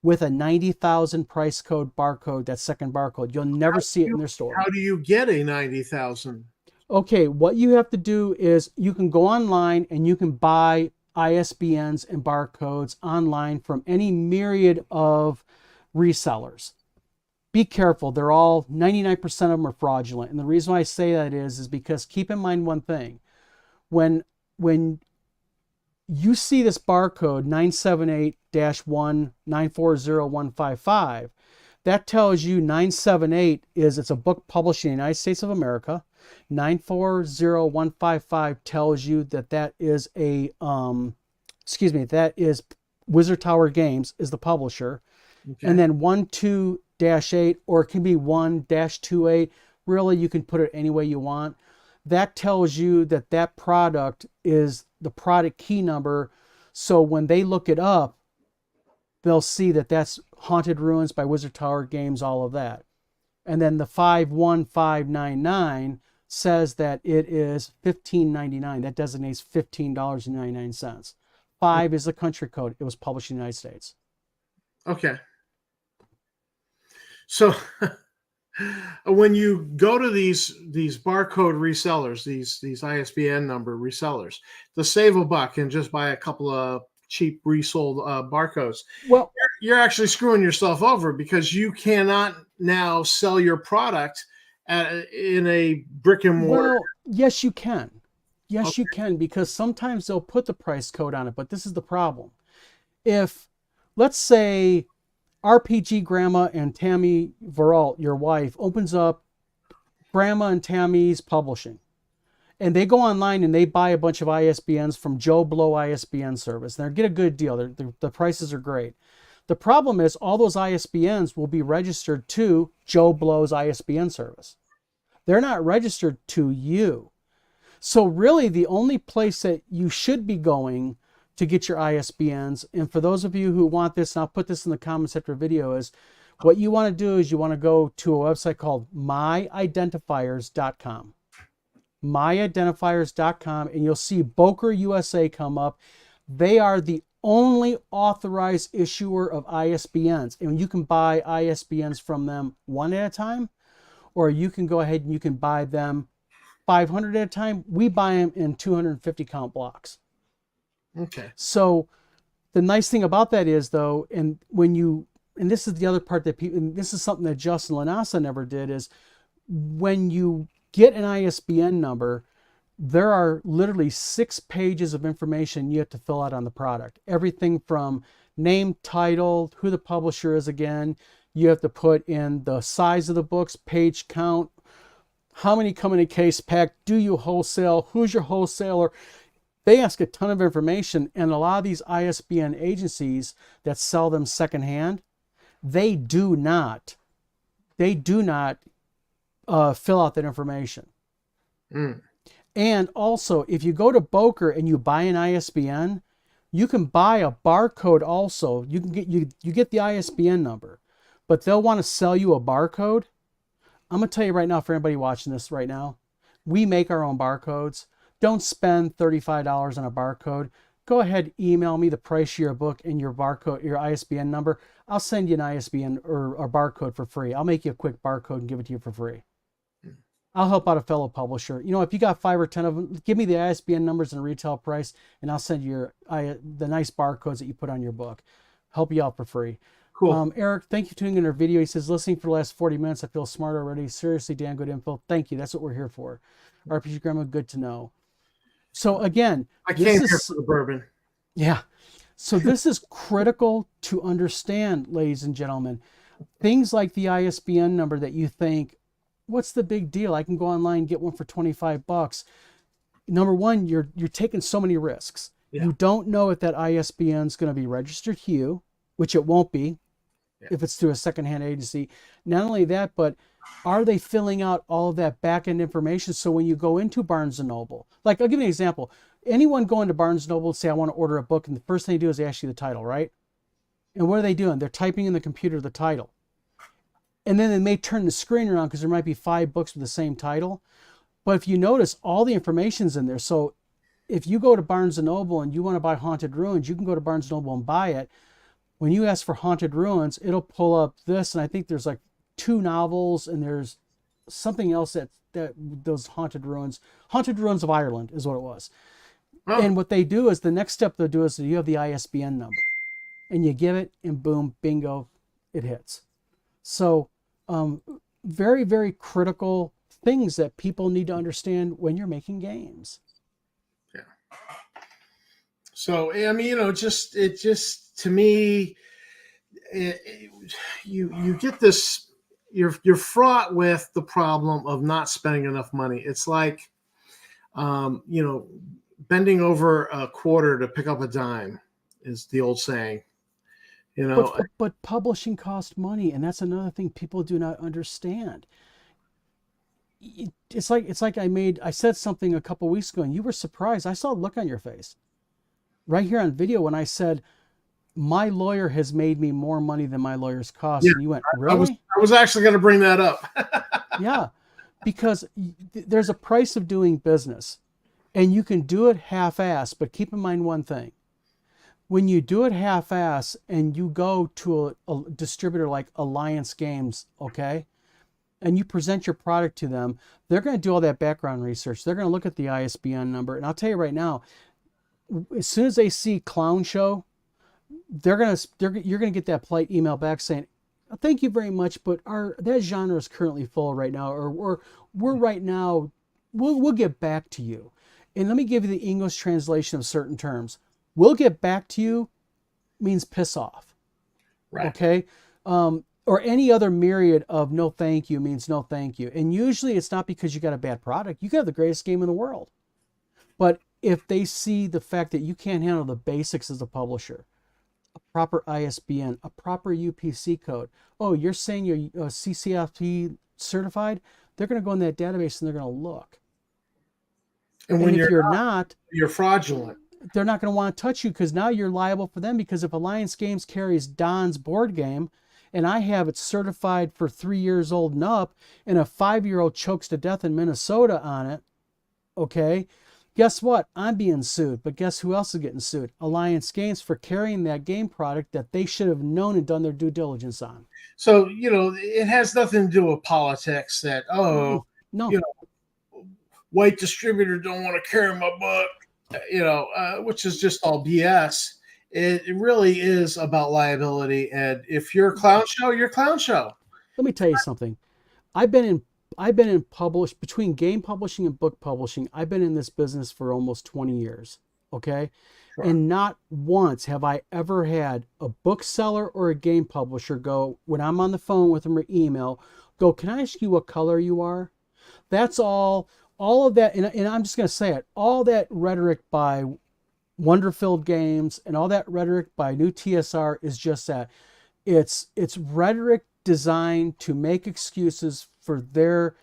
with a 90,000 price code barcode, that second barcode. You'll never see it in their store. How do you get a 90,000? Okay, what you have to do is you can go online and you can buy ISBNs and barcodes online from any myriad of resellers. Be careful. They're all, 99% of them are fraudulent. And the reason why I say that is because keep in mind one thing. When you see this barcode 978-1940155, that tells you 978 it's a book published in the United States of America. 940155 tells you that is that is Wizard Tower Games is the publisher. Okay. And then 12-8, or it can be 1-28. Really, you can put it any way you want. That tells you that product is the product key number. So when they look it up, they'll see that that's Haunted Ruins by Wizard Tower Games, all of that. And then the 51599 says that it is $15.99. That designates $15.99. 5 is the country code. It was published in the United States. Okay. So when you go to these barcode resellers, these ISBN number resellers, to save a buck and just buy a couple of cheap resold barcodes, Well, you're actually screwing yourself over, because you cannot now sell your product in a brick and mortar. well, yes, you can. Yes, Okay. you can, because sometimes they'll put the price code on it, but this is the problem. If, let's say, RPG Grandma and Tammy Veralt, your wife, opens up Grandma and Tammy's Publishing, and they go online and they buy a bunch of ISBNs from Joe Blow ISBN service. They get a good deal. The prices are great. The problem is all those ISBNs will be registered to Joe Blow's ISBN service. They're not registered to you. So really the only place that you should be going to get your ISBNs, and for those of you who want this, and I'll put this in the comments after the video, is what you want to do is you want to go to a website called myidentifiers.com. myidentifiers.com, and you'll see Boker USA come up. They are the only authorized issuer of ISBNs, and you can buy ISBNs from them one at a time, or you can go ahead and you can buy them 500 at a time. We buy them in 250 count blocks. Okay. So the nice thing about that is, though, and this is the other part that people, and this is something that Justin Lanasa never did, is when you get an ISBN number, there are literally 6 pages of information you have to fill out on the product. Everything from name, title, who the publisher is again. You have to put in the size of the books, page count, how many come in a case pack, do you wholesale, who's your wholesaler. They ask a ton of information, and a lot of these ISBN agencies that sell them secondhand, they do not fill out that information. Mm. And also, if you go to Boker and you buy an ISBN, you can buy a barcode also. You can get you get the ISBN number, but they'll want to sell you a barcode. I'm gonna tell you right now, for anybody watching this right now, we make our own barcodes. Don't spend $35 on a barcode. Go ahead, email me the price of your book and your barcode, your ISBN number. I'll send you an ISBN or a barcode for free. I'll make you a quick barcode and give it to you for free. I'll help out a fellow publisher. You know, if you got 5 or 10 of them, give me the ISBN numbers and retail price, and I'll send you the nice barcodes that you put on your book. Help you out for free. Cool. Eric, thank you for tuning in our video. He says, listening for the last 40 minutes, I feel smart already. Seriously, Dan, good info. Thank you. That's what we're here for. RPG Grandma, good to know. So again, I came here for the bourbon. Yeah. So this is critical to understand, ladies and gentlemen. Things like the ISBN number that you think, what's the big deal? I can go online and get one for $25. Number one, you're taking so many risks. Yeah. You don't know if that ISBN is going to be registered to you, which it won't be if it's through a secondhand agency. Not only that, but are they filling out all of that back-end information? So when you go into Barnes & Noble, like I'll give you an example. Anyone go into Barnes & Noble and say, I want to order a book, and the first thing they do is they ask you the title, right? And what are they doing? They're typing in the computer the title. And then they may turn the screen around because there might be 5 books with the same title. But if you notice, all the information's in there. So if you go to Barnes & Noble and you want to buy Haunted Ruins, you can go to Barnes & Noble and buy it. When you ask for Haunted Ruins, it'll pull up this, and I think there's like 2 novels, and there's something else that those Haunted Ruins of Ireland is what it was. Oh. And what they do is, the next step they'll do is, you have the ISBN number, and you give it, and boom, bingo, it hits. So very, very critical things that people need to understand when you're making games. Yeah. So, I mean, you know, to me, you get this, you're fraught with the problem of not spending enough money. It's like, you know, bending over a quarter to pick up a dime is the old saying. You know, but publishing costs money, and that's another thing people do not understand. It's like I said something a couple weeks ago, and you were surprised. I saw a look on your face right here on video when I said, my lawyer has made me more money than my lawyer's cost. Yeah, and you went, really? I was actually going to bring that up. Yeah, because there's a price of doing business, and you can do it half-assed, but keep in mind one thing. when you do it half-ass and you go to a distributor like Alliance Games, okay, and you present your product to them, they're going to do all that background research. They're going to look at the ISBN number. And I'll tell you right now, as soon as they see Clown Show, you're going to get that polite email back saying, thank you very much, but that genre is currently full right now, or we're right now, we'll get back to you. And let me give you the English translation of certain terms. We'll get back to you means piss off. Right. Okay. Or any other myriad of no thank you means no thank you. And usually it's not because you got a bad product. You got the greatest game in the world. But if they see the fact that you can't handle the basics as a publisher, a proper ISBN, a proper UPC code, oh, you're saying you're CCFP certified, they're going to go in that database and they're going to look. And when if you're not, you're fraudulent. They're not going to want to touch you because now you're liable for them. Because if Alliance Games carries Don's board game and I have it certified for 3 years old and up, and a 5-year-old chokes to death in Minnesota on it, okay, guess what? I'm being sued. But guess who else is getting sued? Alliance Games for carrying that game product that they should have known and done their due diligence on. So, it has nothing to do with politics that, No. White distributor don't want to carry my book, which is just all BS. It really is about liability. And if you're a clown show, you're a clown show. Let me tell you something. I've been in between game publishing and book publishing. I've been in this business for almost 20 years. Okay. Sure. And not once have I ever had a bookseller or a game publisher go, when I'm on the phone with them or email, go, can I ask you what color you are? That's all of that. And I'm just going to say it, all that rhetoric by Wonderfilled Games and all that rhetoric by New TSR is just that. It's rhetoric designed to make excuses for their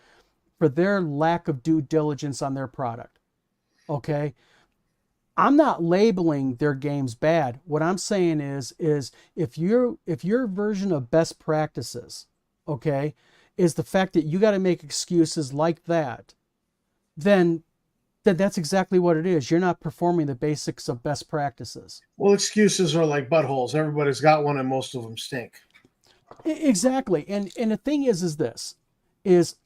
lack of due diligence on their product. Okay? I'm not labeling their games bad. What I'm saying is if your version of best practices, okay, is the fact that you got to make excuses like that, then that's exactly what it is. You're not performing the basics of best practices. Well, excuses are like buttholes. Everybody's got one and most of them stink. Exactly. And the thing is this, is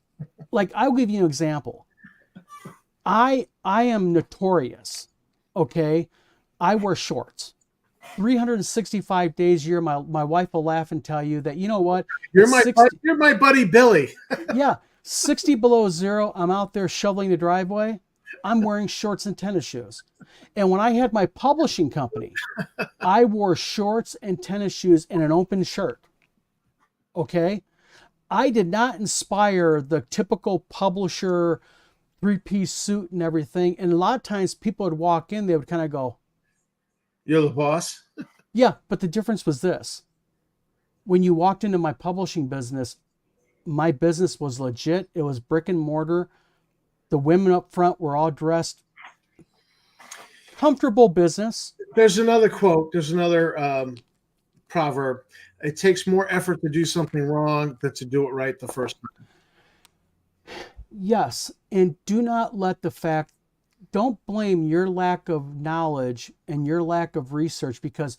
like, I'll give you an example. I am notorious, okay? I wear shorts. 365 days a year, my wife will laugh and tell you that, you know what? You're my buddy Billy. Yeah. 60 below zero, I'm out there shoveling the driveway. I'm wearing shorts and tennis shoes. And when I had my publishing company, I wore shorts and tennis shoes and an open shirt. Okay? I did not inspire the typical publisher 3-piece suit and everything. And a lot of times people would walk in, they would kind of go, you're the boss? Yeah, but the difference was this. When you walked into my publishing business, my business was legit. It was brick and mortar. The women up front were all dressed. Comfortable business. There's another quote. There's another proverb. It takes more effort to do something wrong than to do it right the first time. Yes. And do not let don't blame your lack of knowledge and your lack of research, because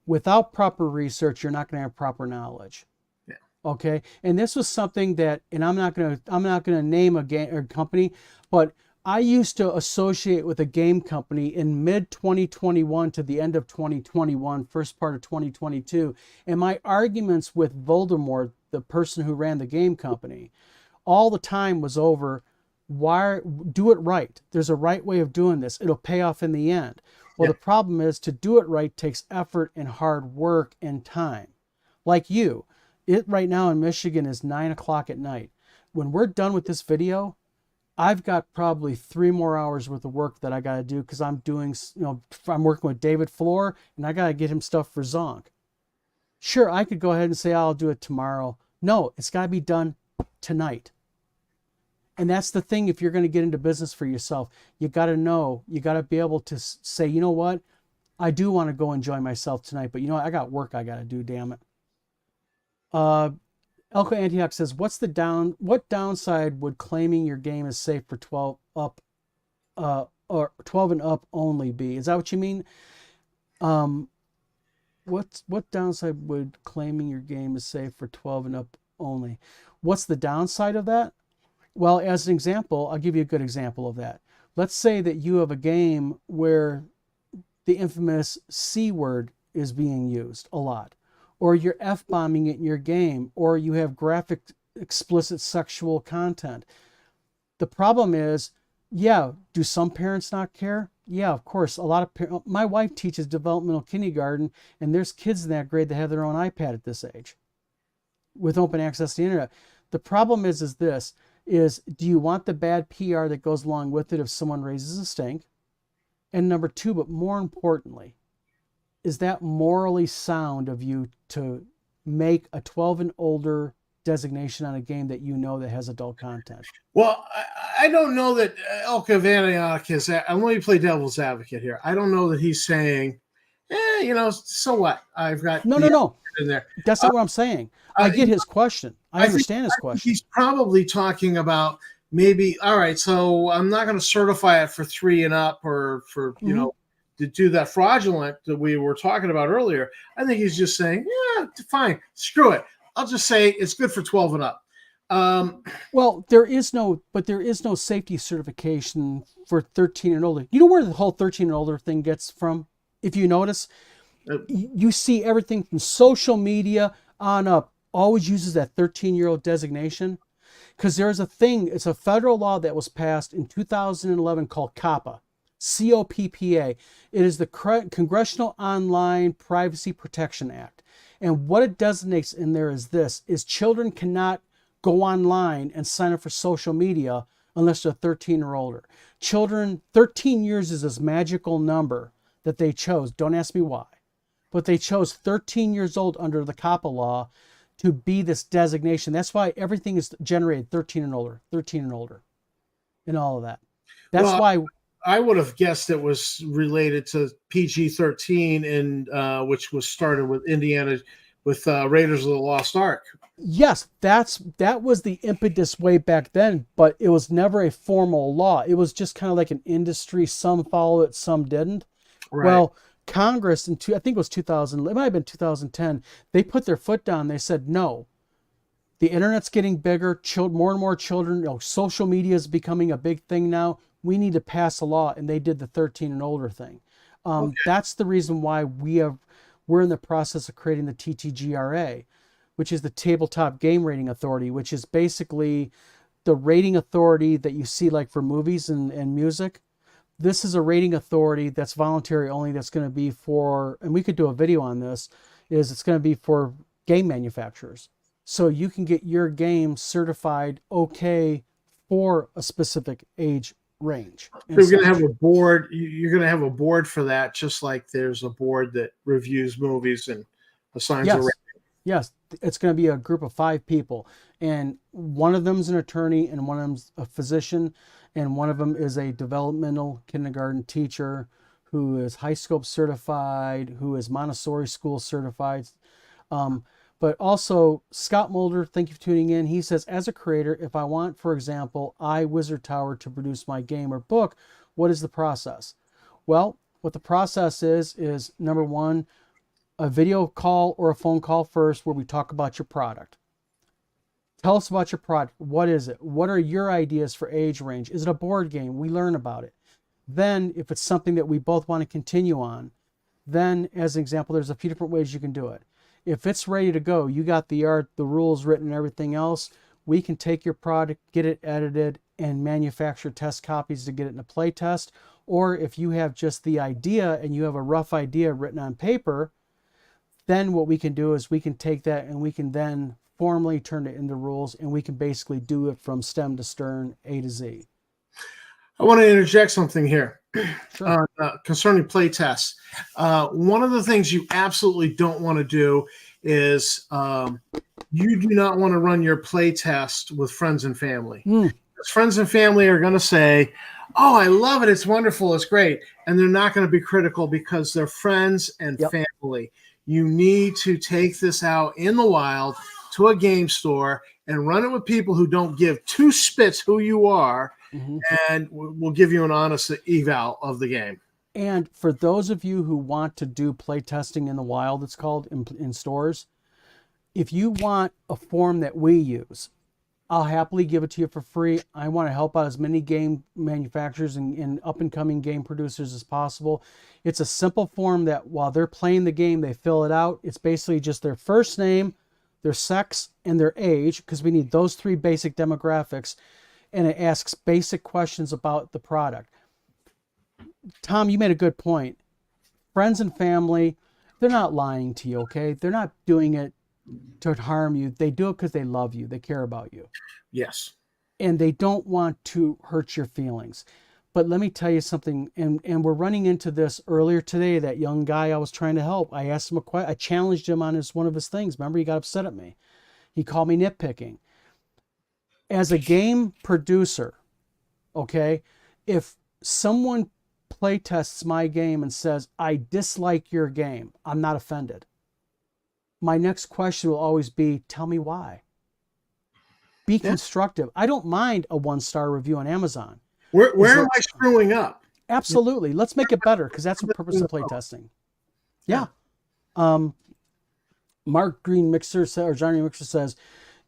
without proper research, you're not going to have proper knowledge. Yeah. Okay. And this was something that, and I'm not going to name a game or company, but I used to associate with a game company in mid 2021 to the end of 2021, first part of 2022. And my arguments with Voldemort, the person who ran the game company, all the time was over, do it right. There's a right way of doing this. It'll pay off in the end. Well, The problem is, to do it right takes effort and hard work and time. Like you, it right now in Michigan is 9 o'clock at night. When we're done with this video, I've got probably 3 more hours worth of work that I got to do, because I'm working with David Floor and I got to get him stuff for Zonk. Sure, I could go ahead and say I'll do it tomorrow. No, it's got to be done tonight. And that's the thing. If you're going to get into business for yourself, you got to know, you got to be able to say, you know what? I do want to go enjoy myself tonight, but you know what? I got work I got to do, damn it. Elko Antioch says, what downside would claiming your game is safe for 12 up, or 12 and up only be? Is that what you mean? what downside would claiming your game is safe for 12 and up only? What's the downside of that? Well, as an example, I'll give you a good example of that. Let's say that you have a game where the infamous C word is being used a lot, or you're F-bombing it in your game, or you have graphic, explicit sexual content. The problem is, yeah, do some parents not care? Yeah, of course. A lot of my wife teaches developmental kindergarten, and there's kids in that grade that have their own iPad at this age with open access to the internet. The problem is this, is do you want the bad PR that goes along with it if someone raises a stink? And number two, but more importantly, is that morally sound of you to make a 12 and older designation on a game that you know that has adult content? Well, I don't know that Elka Van Eyck is. I'm going to play devil's advocate here. I don't know that he's saying, so what? I've got No. in there. That's not what I'm saying. I get his question. I understand his question. He's probably talking about maybe, all right, so I'm not going to certify it for 3 and up or for, to do that fraudulent that we were talking about earlier. I think he's just saying, yeah, fine, screw it. I'll just say it's good for 12 and up. Well, there is no safety certification for 13 and older. You know where the whole 13 and older thing gets from? If you notice, you see everything from social media on up always uses that 13-year-old designation, because there's a thing, it's a federal law that was passed in 2011 called COPPA, COPPA. It is the Congressional Online Privacy Protection Act. And what it designates in there is children cannot go online and sign up for social media unless they're 13 or older. Children, 13 years is this magical number that they chose. Don't ask me why. But they chose 13 years old under the COPPA law to be this designation. That's why everything is generated 13 and older, and all of that. That's why I would have guessed it was related to PG-13, and which was started with Indiana, with Raiders of the Lost Ark. Yes, that was the impetus way back then, but it was never a formal law. It was just kind of like an industry. Some followed it, some didn't. Right. Well, Congress I think it was 2000, it might have been 2010, they put their foot down. They said, no, the internet's getting bigger, more and more children, social media is becoming a big thing now. We need to pass a law, and they did the 13 and older thing. Okay. That's the reason why we're in the process of creating the TTGRA, which is the Tabletop Game Rating Authority, which is basically the rating authority that you see like for movies and music. This is a rating authority that's voluntary only, that's going to be for, and we could do a video on this, it's going to be for game manufacturers. So you can get your game certified okay for a specific age range. So you're going to have a board. You're going to have a board for that, just like there's a board that reviews movies and assigns a rating. Yes, it's going to be a group of 5 people, and one of them's an attorney, and one of them's a physician, and one of them is a developmental kindergarten teacher who is high scope certified, who is Montessori school certified. But also Scott Mulder, thank you for tuning in. He says, as a creator, if I want, for example, iWizard Tower to produce my game or book, what is the process? Well, what the process is number one, a video call or a phone call first where we talk about your product. Tell us about your product. What is it? What are your ideas for age range? Is it a board game? We learn about it. Then if it's something that we both want to continue on, then as an example, there's a few different ways you can do it. If it's ready to go, you got the art, the rules written, and everything else, we can take your product, get it edited, and manufacture test copies to get it in a play test. Or if you have just the idea and you have a rough idea written on paper, then what we can do is we can take that and we can then formally turn it into rules, and we can basically do it from stem to stern, A to Z. I want to interject something here. Sure. Concerning play tests. One of the things you absolutely don't want to do is you do not want to run your play test with friends and family. Because friends and family are going to say, oh, I love it. It's wonderful. It's great. And they're not going to be critical because they're friends and family. You need to take this out in the wild to a game store and run it with people who don't give 2 spits who you are, and we'll give you an honest eval of the game. And for those of you who want to do play testing in the wild, it's called in stores, if you want a form that we use, I'll happily give it to you for free. I want to help out as many game manufacturers and up and coming game producers as possible. It's a simple form that while they're playing the game, they fill it out. It's basically just their first name, their sex, and their age, because we need those 3 basic demographics. And it asks basic questions about the product. Tom, you made a good point. Friends and family, they're not lying to you, okay? They're not doing it to harm you. They do it because they love you. They care about you. Yes. And they don't want to hurt your feelings. But let me tell you something, and we're running into this earlier today, that young guy I was trying to help. I asked him a question. I challenged him on one of his things. Remember, he got upset at me. He called me nitpicking. As a game producer, okay, if someone play tests my game and says, I dislike your game, I'm not offended. My next question will always be, tell me why. Be constructive. I don't mind a 1-star review on Amazon. Where am I screwing up? Absolutely. Let's make it better, because that's the purpose of playtesting. Yeah. Mark Green Mixer or Johnny Mixer says,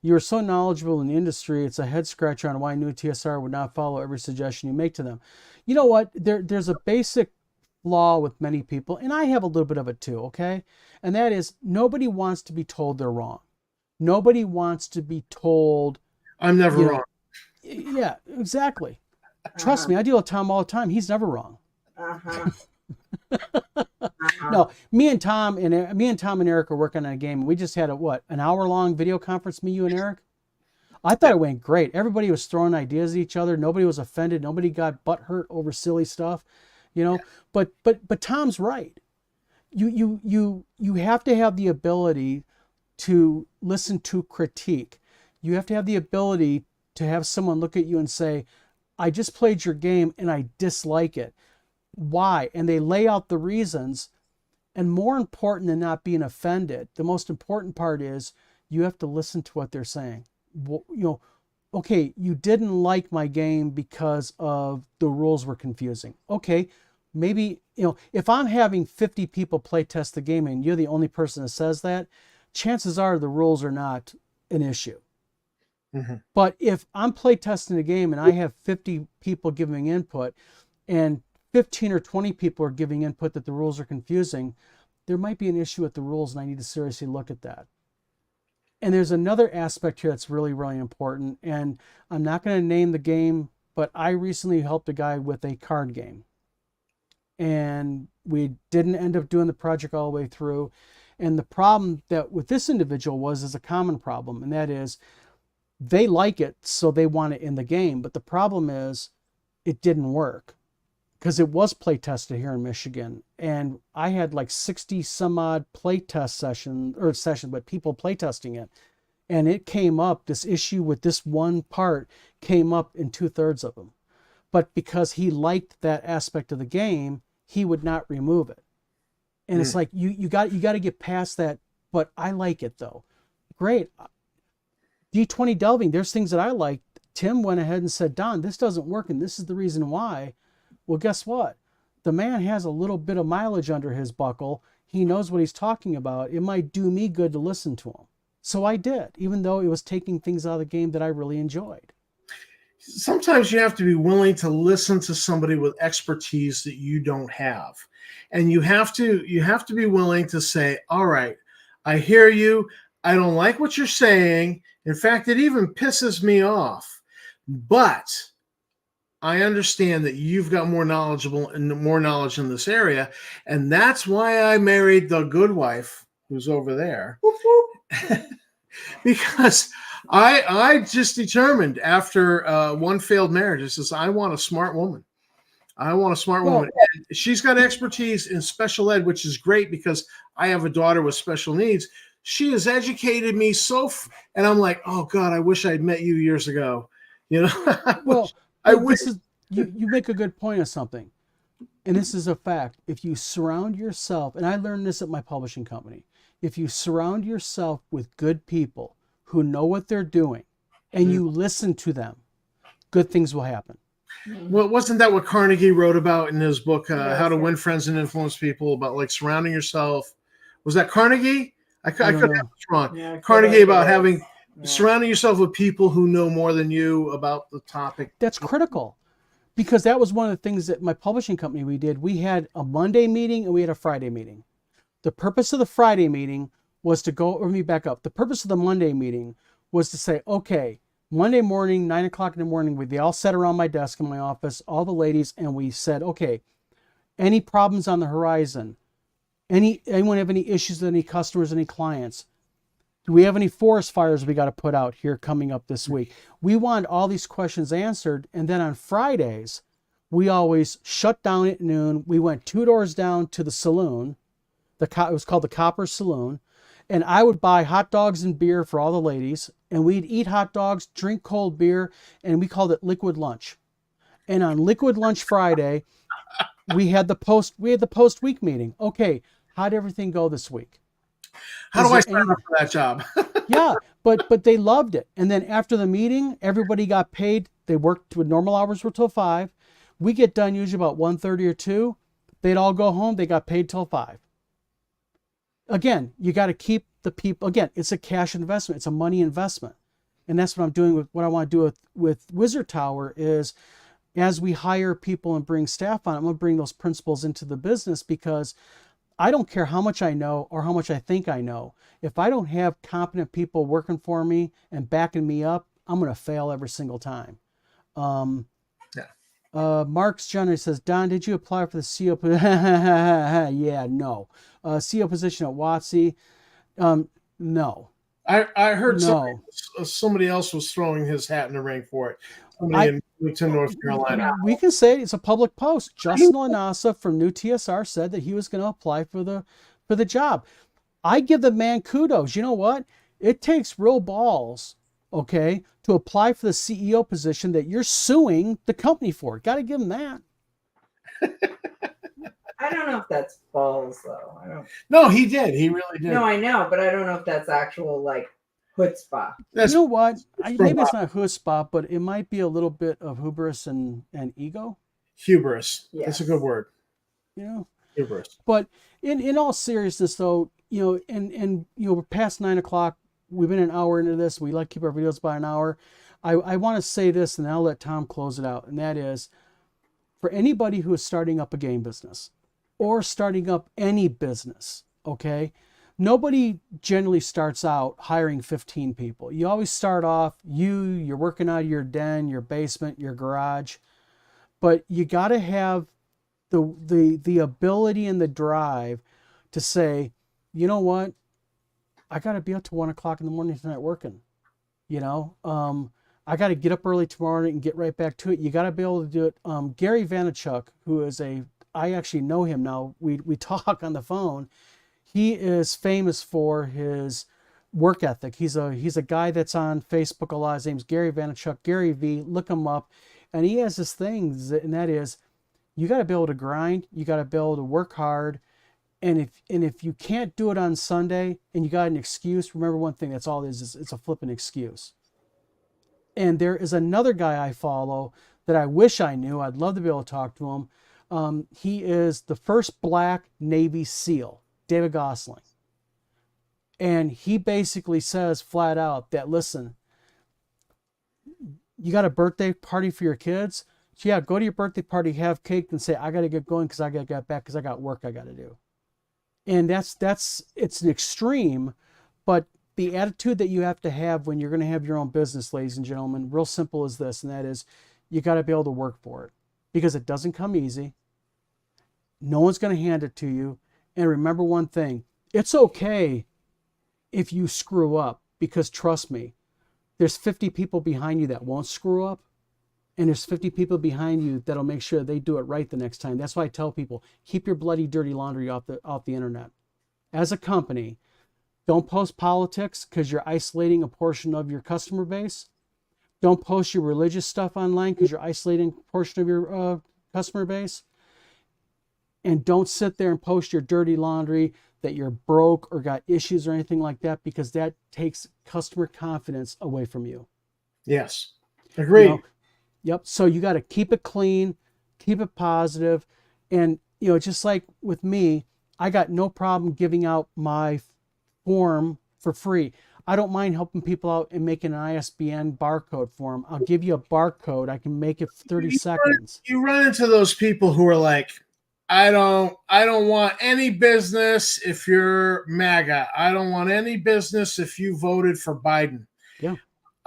you're so knowledgeable in the industry, it's a head scratcher on why new TSR would not follow every suggestion you make to them. You know what? There's a basic flaw with many people, and I have a little bit of it too, okay? And that is, nobody wants to be told they're wrong. Nobody wants to be told, I'm never wrong. Yeah, exactly. Trust me, I deal with Tom all the time. He's never wrong. No, me and Tom and Eric are working on a game. We just had an hour-long video conference, me, you, and Eric. I thought it went great. Everybody was throwing ideas at each other. Nobody was offended. Nobody got butt hurt over silly stuff, you know. But Tom's right. You have to have the ability to listen to critique. You have to have the ability to have someone look at you and say, I just played your game and I dislike it. Why? And they lay out the reasons. And more important than not being offended, the most important part is you have to listen to what they're saying. Okay, you didn't like my game because of the rules were confusing. Okay, maybe, if I'm having 50 people play test the game and you're the only person that says that, chances are the rules are not an issue. Mm-hmm. But if I'm play testing the game and I have 50 people giving input and 15 or 20 people are giving input that the rules are confusing, there might be an issue with the rules, and I need to seriously look at that. And there's another aspect here that's really, really important, and I'm not going to name the game, but I recently helped a guy with a card game. And we didn't end up doing the project all the way through. And the problem that with this individual is a common problem, and that is they like it, so they want it in the game. But the problem is it didn't work because it was play tested here in Michigan. And I had like 60 some odd play test sessions, but people play testing it. And it came up, this issue with this one part came up in 2/3 of them. But because he liked that aspect of the game, he would not remove it. And it's like, you got to get past that. But I like it though. Great. D20 delving, there's things that I like. Tim went ahead and said, Don, this doesn't work, and this is the reason why. Well, guess what? The man has a little bit of mileage under his buckle. He knows what he's talking about. It might do me good to listen to him. So I did, even though it was taking things out of the game that I really enjoyed. Sometimes you have to be willing to listen to somebody with expertise that you don't have. And you have to be willing to say, all right, I hear you. I don't like what you're saying. In fact, it even pisses me off. But I understand that you've got more knowledge in this area. And that's why I married the good wife who's over there. Because I just determined after one failed marriage, I says, I want a smart woman. I want a smart woman. And she's got expertise in special ed, which is great because I have a daughter with special needs. She has educated me and I'm like, oh God, I wish I'd met you years ago. You know, you make a good point of something. And this is a fact. If you surround yourself, and I learned this at my publishing company, if you surround yourself with good people who know what they're doing and you listen to them, good things will happen. Well, wasn't that what Carnegie wrote about in his book, Yeah, How to so- Win Friends and Influence People, about like surrounding yourself? Was that Carnegie? I I could don't have know. this wrong. Yeah, I feel Carnegie like about it is. having Yeah. surrounding yourself with people who know more than you about the topic. That's critical, because that was one of the things that my publishing company we did. We had a Monday meeting and we had a Friday meeting. The purpose of the Friday meeting was to go, or let me back up. The purpose of the Monday meeting was to say, okay, Monday morning, 9 o'clock in the morning, they all sat around my desk in my office, all the ladies, and we said, okay, any problems on the horizon? Anyone have any issues with any customers, any clients? Do we have any forest fires we got to put out here coming up this week? We want all these questions answered. And then on Fridays, we always shut down at noon. We went 2 doors down to the saloon. It was called the Copper Saloon. And I would buy hot dogs and beer for all the ladies. And we'd eat hot dogs, drink cold beer, and we called it liquid lunch. And on Liquid Lunch Friday, we had the post week meeting. Okay, how'd everything go this week? How Is do I there sign up for that job? Yeah, but they loved it. And then after the meeting, everybody got paid. They worked with normal hours were till 5. We get done usually about 1:30 or 2. They'd all go home. They got paid till 5. Again, you got to keep the people. Again, it's a cash investment. It's a money investment. And that's what I'm doing with what I want to do with Wizard Tower is, as we hire people and bring staff on, I'm going to bring those principles into the business, because I don't care how much I know or how much I think I know. If I don't have competent people working for me and backing me up, I'm going to fail every single time. Mark's Johnny says, Don, did you apply for the CEO position? Yeah, no. CEO position at WotC? No. I heard No. somebody else was throwing his hat in the ring for it. Somebody in Wilmington, North Carolina. We can say it's a public post. Justin Lanasa from New TSR said that he was going to apply for the job. I give the man kudos. You know what? It takes real balls, okay, to apply for the CEO position that you're suing the company for. Got to give him that. I don't know if that's balls though. I don't. No, he did. He really did. No, I know, but I don't know if that's actual like chutzpah. That's, You know what? from Maybe it's not chutzpah, but it might be a little bit of hubris and ego. hubris. Yes. That's a good word. You know. Hubris. But in all seriousness, though, you know, and you know, we're past 9 o'clock. We've been an hour into this. We like to keep our videos by an hour. I want to say this, and I'll let Tom close it out. And that is, for anybody who is starting up a game business or starting up any business, okay, nobody generally starts out hiring 15 people. You always start off, you're working out of your den, your basement, your garage, but you got to have the ability and the drive to say, you know what, I got to be up to 1 o'clock in the morning tonight working. You know, I got to get up early tomorrow and get right back to it. You got to be able to do it. Gary Vaynerchuk, who is I actually know him now. We talk on the phone. He is famous for his work ethic. He's a guy that's on Facebook a lot. His name's Gary Vaynerchuk, Gary V. Look him up, and he has this thing, and that is, you got to be able to grind. You got to be able to work hard. And if you can't do it on Sunday and you got an excuse, remember one thing, that's all it is it's a flipping excuse. And there is another guy I follow that I wish I knew. I'd love to be able to talk to him. He is the first black Navy SEAL, David Gosling. And he basically says flat out that, listen, you got a birthday party for your kids? So yeah, go to your birthday party, have cake, and say, I got to get going because I got to get back because I got work I got to do. And it's an extreme, but the attitude that you have to have when you're going to have your own business, ladies and gentlemen, real simple as this, and that is, you got to be able to work for it, because it doesn't come easy. No one's going to hand it to you. And remember one thing, it's okay if you screw up, because trust me, there's 50 people behind you that won't screw up. And there's 50 people behind you that'll make sure they do it right the next time. That's why I tell people, keep your bloody, dirty laundry off the internet. As a company, don't post politics because you're isolating a portion of your customer base. Don't post your religious stuff online because you're isolating a portion of your customer base. And don't sit there and post your dirty laundry that you're broke or got issues or anything like that, because that takes customer confidence away from you. Yes. Agreed. You know, Yep. So you got to keep it clean, keep it positive, and just like with me, I got no problem giving out my form for free. I don't mind helping people out and making an ISBN barcode for them. I'll give you a barcode. I can make it 30 seconds. You run into those people who are like, I don't want any business if you're MAGA. I don't want any business if you voted for Biden. Yeah.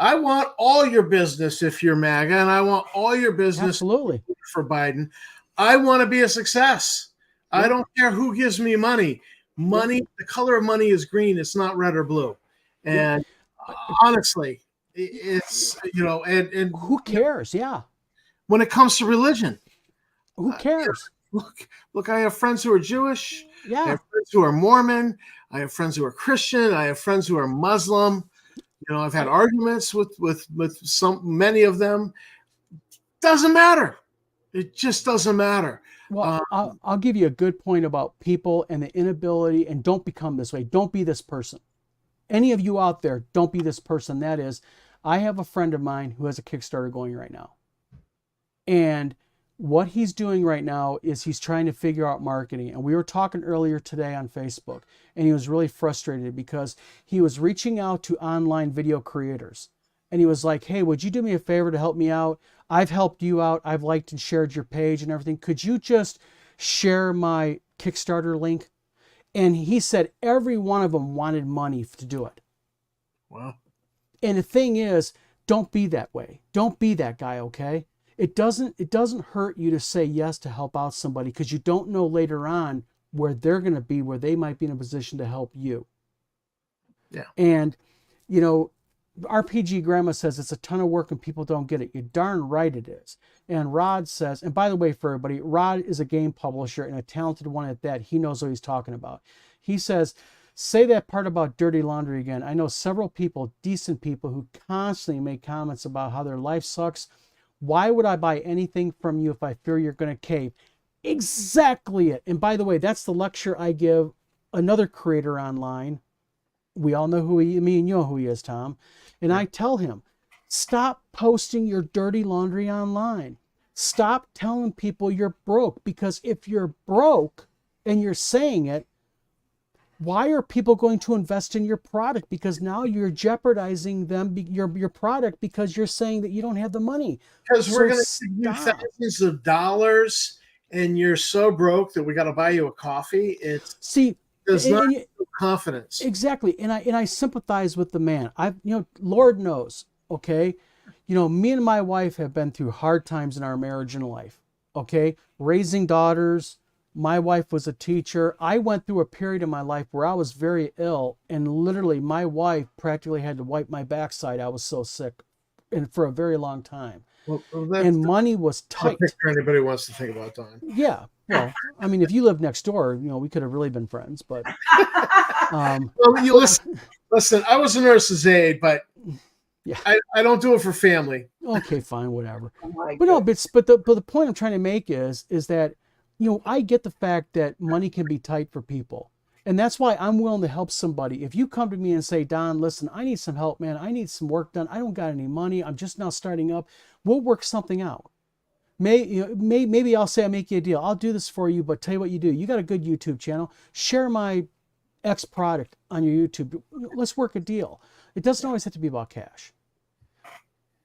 I want all your business if you're MAGA, and I want all your business Absolutely. for Biden. I want to be a success. Yeah. I don't care who gives me money. Money, the color of money is green. It's not red or blue. And honestly, it's, and who cares? Yeah. When it comes to religion, who cares? Look, I have friends who are Jewish. Yeah. I have friends who are Mormon. I have friends who are Christian. I have friends who are Muslim. I've had arguments with many of them. Doesn't matter. It just doesn't matter. Well, I'll give you a good point about people and the inability, and don't become this way. Don't be this person. Any of you out there, don't be this person. That is, I have a friend of mine who has a Kickstarter going right now. And what he's doing right now is he's trying to figure out marketing. And we were talking earlier today on Facebook, and he was really frustrated because he was reaching out to online video creators. And he was like, hey, would you do me a favor to help me out? I've helped you out. I've liked and shared your page and everything. Could you just share my Kickstarter link? And he said every one of them wanted money to do it. Wow. And the thing is, don't be that way. Don't be that guy, okay? It doesn't hurt you to say yes to help out somebody, because you don't know later on where they're going to be, where they might be in a position to help you. Yeah. And, RPG Grandma says it's a ton of work and people don't get it. You're darn right it is. And Rod says, and by the way, for everybody, Rod is a game publisher and a talented one at that. He knows what he's talking about. He says, say that part about dirty laundry again. I know several people, decent people, who constantly make comments about how their life sucks. Why would I buy anything from you if I fear you're going to cave? Exactly it. And by the way, that's the lecture I give another creator online. We all know who you know who he is, Tom. And I tell him, stop posting your dirty laundry online. Stop telling people you're broke, because if you're broke and you're saying it, why are people going to invest in your product? Because now you're jeopardizing your product, because you're saying that you don't have the money. Because we're going to give you thousands of dollars and you're so broke that we got to buy you a coffee. There's not confidence. Exactly. And I sympathize with the man. Lord knows, okay? Me and my wife have been through hard times in our marriage and life, okay? Raising daughters. My wife was a teacher. I went through a period in my life where I was very ill, and literally my wife practically had to wipe my backside. I was so sick, and for a very long time. And money was tight. Anybody wants to think about dying. Yeah. Well, I mean, if you lived next door, we could have really been friends, but. Listen, I was a nurse's aide, but yeah, I don't do it for family. Okay, fine, whatever. Oh but the point I'm trying to make is that, I get the fact that money can be tight for people. And that's why I'm willing to help somebody. If you come to me and say, Don, listen, I need some help, man. I need some work done. I don't got any money. I'm just now starting up. We'll work something out. Maybe I'll say, I'll make you a deal. I'll do this for you, but tell you what you do. You got a good YouTube channel. Share my X product on your YouTube. Let's work a deal. It doesn't always have to be about cash.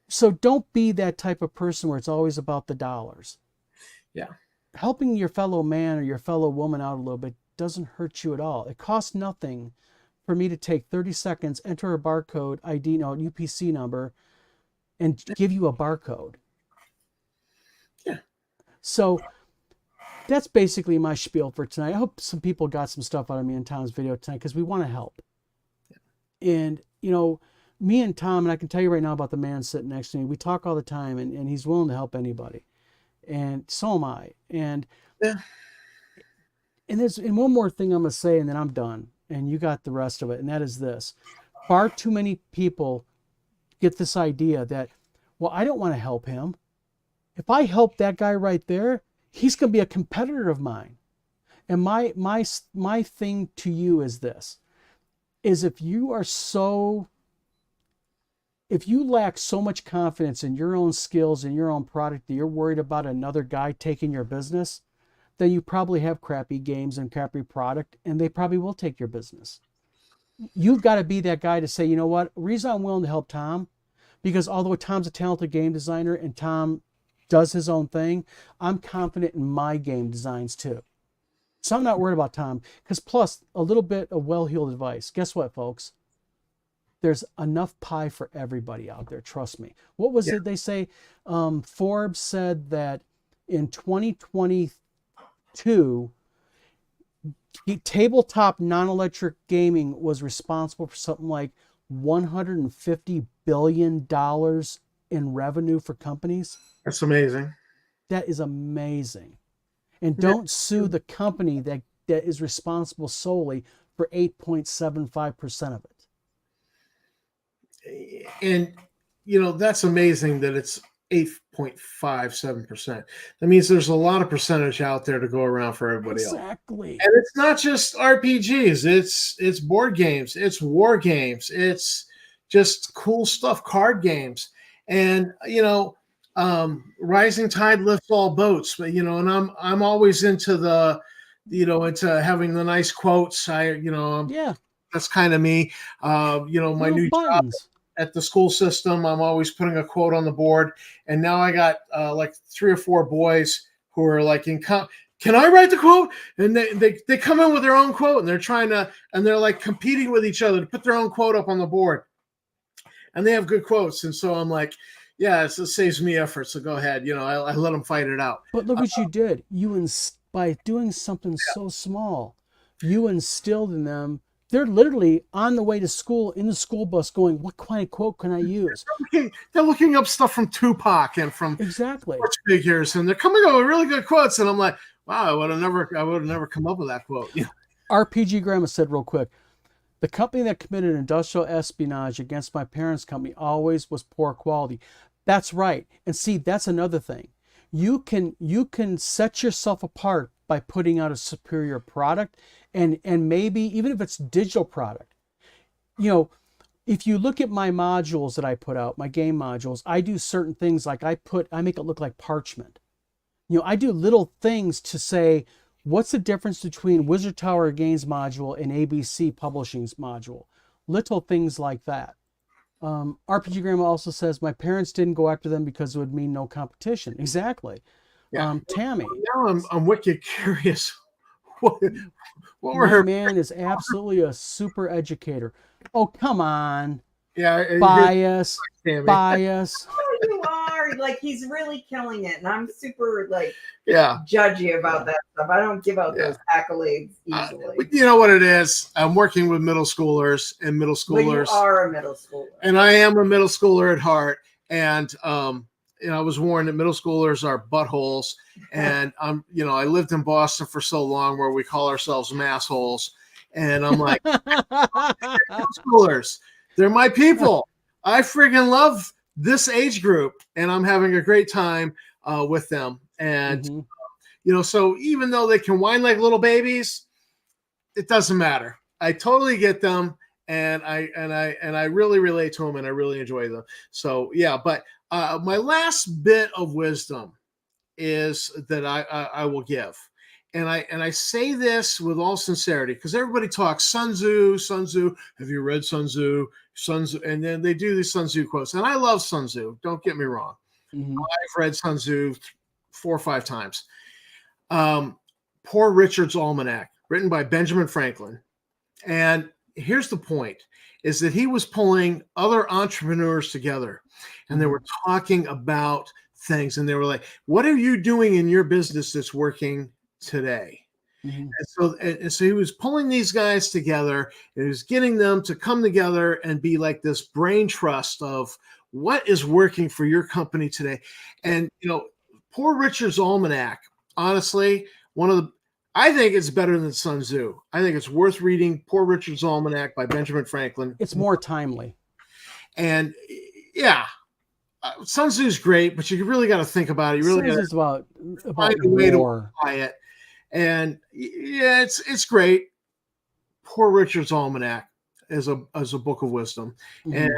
So don't be that type of person where it's always about the dollars. Yeah. Helping your fellow man or your fellow woman out a little bit doesn't hurt you at all. It costs nothing for me to take 30 seconds, enter a barcode ID, UPC number, and give you a barcode. Yeah. So that's basically my spiel for tonight. I hope some people got some stuff out of me and Tom's video tonight, because we want to help. Yeah. And, me and Tom, and I can tell you right now about the man sitting next to me, we talk all the time, and he's willing to help anybody. And so am I. And yeah. And one more thing I'm going to say, and then I'm done. And you got the rest of it. And that is this. Far too many people get this idea that, well, I don't want to help him. If I help that guy right there, he's going to be a competitor of mine. And my thing to you is this, is if if you lack so much confidence in your own skills and your own product that you're worried about another guy taking your business, then you probably have crappy games and crappy product, and they probably will take your business. You've got to be that guy to say, you know what, reason I'm willing to help Tom, because although Tom's a talented game designer and Tom does his own thing, I'm confident in my game designs too. So I'm not worried about Tom, because plus a little bit of well-heeled advice. Guess what, folks? There's enough pie for everybody out there. Trust me. What was it they say? Forbes said that in 2022, tabletop non-electric gaming was responsible for something like $150 billion in revenue for companies. That's amazing. That is amazing. And don't sue the company that is responsible solely for 8.75% of it. And that's amazing that it's 8.57%. That means there's a lot of percentage out there to go around for everybody else. Exactly. And it's not just RPGs, it's board games, it's war games, it's just cool stuff, card games. And rising tide lifts all boats. But and I'm always into the into having the nice quotes. That's kind of me. My Little new buttons. job at the school system, I'm always putting a quote on the board. And now I got like 3 or 4 boys who are like, can I write the quote? And they come in with their own quote, and they're like competing with each other to put their own quote up on the board. And they have good quotes. And so I'm like, yeah, it saves me effort. So go ahead. I let them fight it out. But look what you did. By doing something so small, you instilled in them. They're literally on the way to school in the school bus going, what kind of quote can I use? They're looking up stuff from Tupac and from exactly sports figures, and they're coming up with really good quotes. And I'm like, wow, I would have never come up with that quote. Yeah. RPG Grandma said real quick, the company that committed industrial espionage against my parents' company always was poor quality. That's right. And see, that's another thing. You can set yourself apart by putting out a superior product, and maybe even if it's digital product. If you look at my modules that I put out, my game modules, I do certain things like I make it look like parchment. I do little things to say, what's the difference between Wizard Tower Games module and ABC Publishing's module? Little things like that. RPG Grandma also says, my parents didn't go after them because it would mean no competition. Exactly. Yeah. Tammy. Now I'm wicked curious. What were her man is absolutely a super educator. Oh, come on. Yeah. Bias. You are like, he's really killing it, and I'm super judgy about that stuff. I don't give out those accolades easily. You know what it is? I'm working with middle schoolers, and middle schoolers. But you are a middle schooler, and I am a middle schooler at heart. And I was warned that middle schoolers are buttholes. And I lived in Boston for so long, where we call ourselves massholes. And I'm like, middle schoolers, they're my people. I friggin' love this age group, and I'm having a great time with them. And so even though they can whine like little babies, it doesn't matter. I totally get them, and I really relate to them, and I really enjoy them. So yeah, but my last bit of wisdom is that I will give. And I say this with all sincerity, because everybody talks Sun Tzu. Have you read Sun Tzu? And then they do these Sun Tzu quotes. And I love Sun Tzu. Don't get me wrong. I've read Sun Tzu 4 or 5 times. Poor Richard's Almanac, written by Benjamin Franklin. And here's the point, is that he was pulling other entrepreneurs together, and they were talking about things. And they were like, what are you doing in your business that's working today? And so he was pulling these guys together, and he was getting them to come together and be like this brain trust of what is working for your company today. And Poor Richard's Almanac, honestly, I think it's better than Sun Tzu. I think it's worth reading. Poor Richard's Almanac by Benjamin Franklin. It's more timely. And yeah, Sun Tzu's great, but you really got to think about it. You really got to find a way to apply it. And yeah, it's great. Poor Richard's Almanac as a book of wisdom. And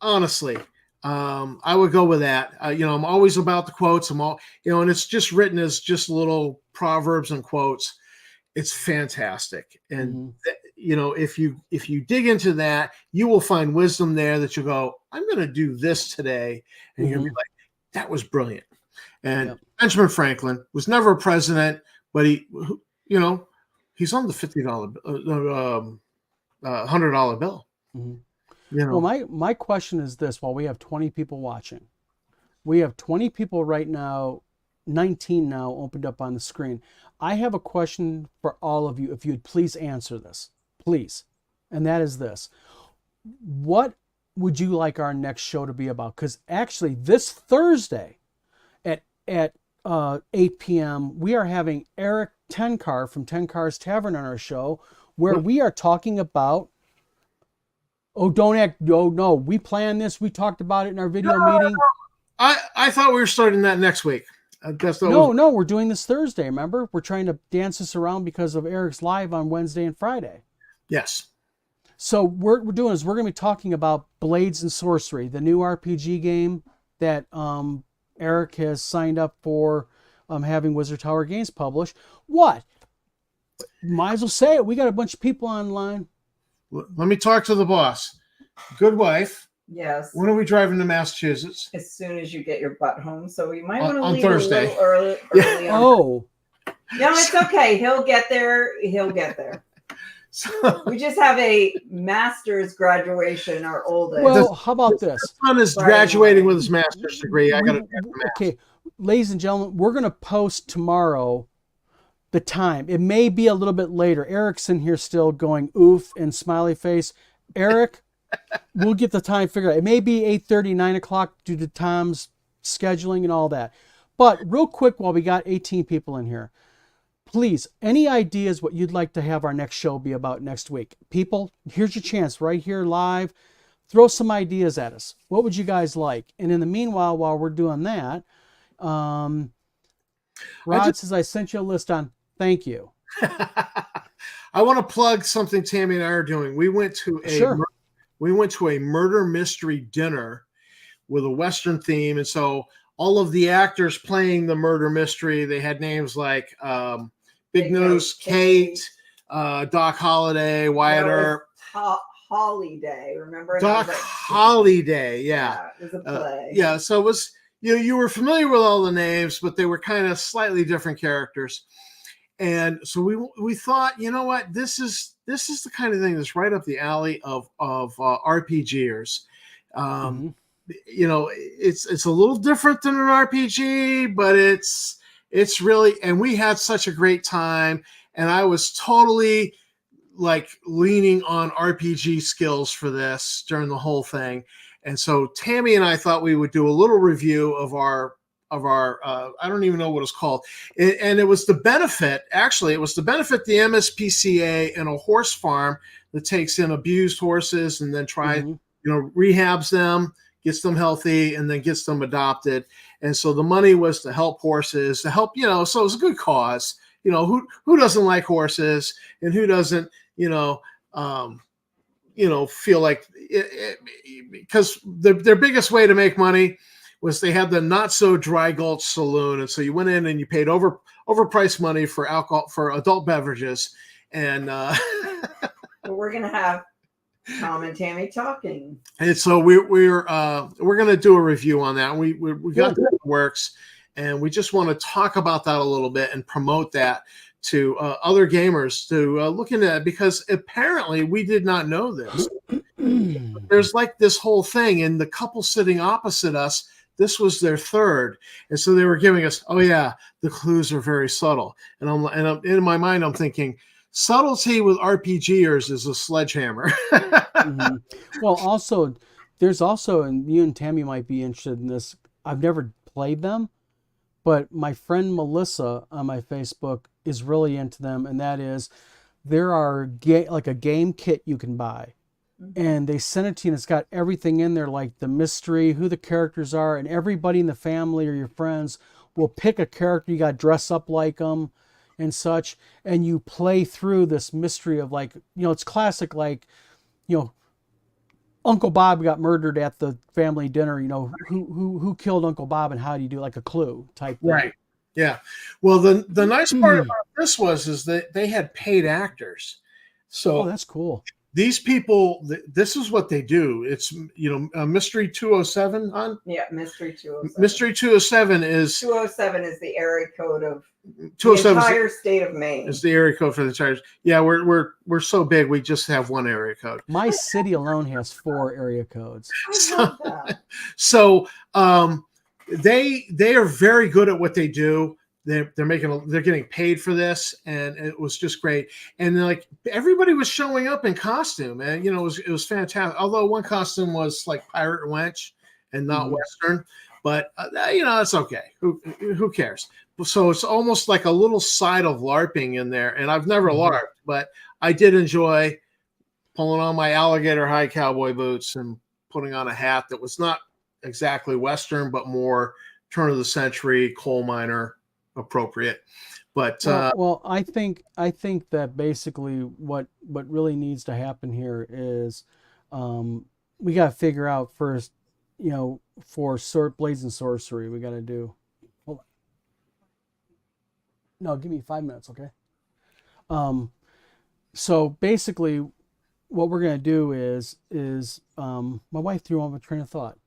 honestly, I would go with that. I'm always about the quotes. And it's just written as just little proverbs and quotes. It's fantastic. And if you dig into that, you will find wisdom there that you go, I'm going to do this today. And you're going to be like, that was brilliant. And Benjamin Franklin was never a president, but he's on the $50, $100 bill. Well, my question is this: while we have 20 people watching, we have 20 people right now, 19 now opened up on the screen. I have a question for all of you, if you'd please answer this, please. And that is this: what would you like our next show to be about? Because actually, this Thursday at 8 p.m., we are having Eric Tencar from Tencar's Tavern on our show, where we are talking about. Oh, don't act. No. We planned this. We talked about it in our video meeting. I thought we were starting that next week. No, we're doing this Thursday. Remember, we're trying to dance this around because of Eric's live on Wednesday and Friday. Yes. So what we're doing is we're going to be talking about Blades and Sorcery, the new RPG game that Eric has signed up for having Wizard Tower Games published. What? Might as well say it. We got a bunch of people online. Let me talk to the boss. Good wife. Yes. When are we driving to Massachusetts? As soon as you get your butt home. So you might want to on leave Thursday. a little early on. Oh. No, it's okay. He'll get there. So, we just have a master's graduation, our oldest. Well, how about this? My son is graduating with his master's degree. Okay, ladies and gentlemen, we're going to post tomorrow the time. It may be a little bit later. Eric's in here still going oof and smiley face. Eric, we'll get the time figured out. It may be 8:30, 9 o'clock due to Tom's scheduling and all that. But real quick, while we got 18 people in here, please, any ideas what you'd like to have our next show be about next week? People, here's your chance right here live. Throw some ideas at us. What would you guys like? And in the meanwhile, while we're doing that, Rod says, I sent you a list on. Thank you. I want to plug something Tammy and I are doing. We went to a murder mystery dinner with a Western theme. And so all of the actors playing the murder mystery, they had names like Big Nose Kate, Doc Holliday, Wyatt Earp. Holiday, remember? Doc Holliday, yeah. It was a play. Yeah, so it was, you were familiar with all the names, but they were kind of slightly different characters. And so we thought, you know what, this is the kind of thing that's right up the alley of RPGers. It's a little different than an RPG, but it's really, and we had such a great time, and I was totally like leaning on RPG skills for this during the whole thing. And so Tammy and I thought we would do a little review of our I don't even know what it's called. And it was the benefit the MSPCA and a horse farm that takes in abused horses and then rehabs them, gets them healthy, and then gets them adopted. And so the money was to help horses, so it was a good cause. Who doesn't like horses, and who doesn't, feel like because their biggest way to make money was they had the not so dry gulch saloon. And so you went in and you paid overpriced money for alcohol, for adult beverages. And well, we're going to have Tom and Tammy talking. And so we're going to do a review on that. We got that in the works, and we just want to talk about that a little bit and promote that to other gamers to look into that, because apparently we did not know this. There's like this whole thing, and the couple sitting opposite us, this was their third, and so they were giving us, oh yeah, the clues are very subtle, and I'm in my mind I'm thinking, subtlety with RPGers is a sledgehammer. Well, also, there's also, and you and Tammy might be interested in this, I've never played them, but my friend Melissa on my Facebook is really into them, and that is, there are like a game kit you can buy, and they send it to you, and it's got everything in there, like the mystery, who the characters are, and everybody in the family or your friends will pick a character. You got to dress up like them and such, and you play through this mystery of, like, it's classic, like, Uncle Bob got murdered at the family dinner, you know, who killed Uncle Bob and how do you do like a clue type thing. Right. Yeah. Well, the nice part about this is that they had paid actors. So oh, that's cool. These people, this is what they do. It's, you know, Mystery 207 on. Yeah, Mystery 207. Mystery 207 is 207 is the area code of the 207 entire state of Maine. Is the area code for the entire. Yeah, we're so big we just have one area code. My city alone has 4 area codes. So they are very good at what they do. They're getting paid for this, and it was just great. And like everybody was showing up in costume, and you know it was fantastic. Although one costume was like pirate and wench and not Western, but you know that's okay. Who cares? So it's almost like a little side of LARPing in there. And I've never LARPed, but I did enjoy pulling on my alligator high cowboy boots and putting on a hat that was not exactly Western, but more turn of the century coal miner appropriate. But well, I think that basically what really needs to happen here is we got to figure out first, you know, for Blades and Sorcery, we got to do. Hold on. No, give me 5 minutes, okay? So basically, what we're gonna do is my wife threw on a train of thought.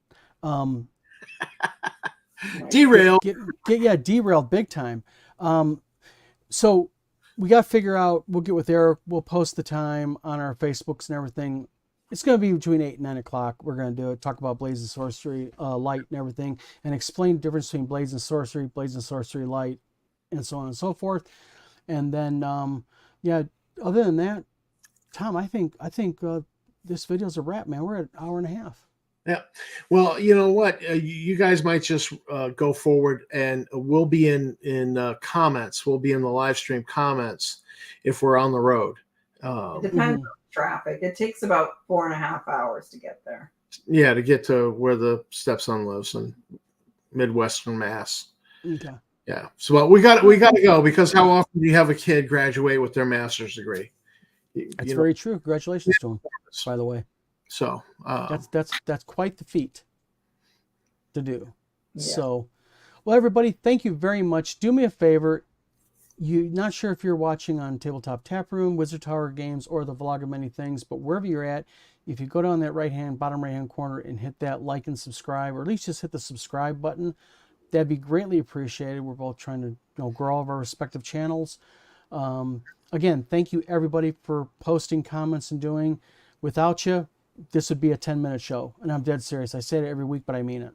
Derailed. Derailed big time. So we got to figure out, we'll get with Eric, we'll post the time on our Facebooks and everything. It's going to be between 8 and 9 o'clock. We're going to do it, talk about Blades and Sorcery, Light and everything, and explain the difference between Blades and Sorcery Light, and so on and so forth. And then, yeah, other than that, Tom, I think this video's a wrap, man. We're at an hour and a half. Yeah. Well, you know what? You guys might just go forward, and we'll be in comments. We'll be in the live stream comments if we're on the road. It depends on traffic. It takes about 4.5 hours to get there. Yeah, to get to where the stepson lives in Midwestern Mass. Okay. Yeah. So well, we got to go, because how often do you have a kid graduate with their master's degree? That's very true. Congratulations to him, by the way. So that's quite the feat to do. Yeah. So, well, everybody, thank you very much. Do me a favor. You're not sure if you're watching on Tabletop Tap Room, Wizard Tower Games, or the Vlog of Many Things, but wherever you're at, if you go down that bottom right hand corner and hit that like and subscribe, or at least just hit the subscribe button, that'd be greatly appreciated. We're both trying to grow all of our respective channels. Again, thank you everybody for posting comments and doing. Without you, this would be a 10-minute show, and I'm dead serious. I say it every week, but I mean it.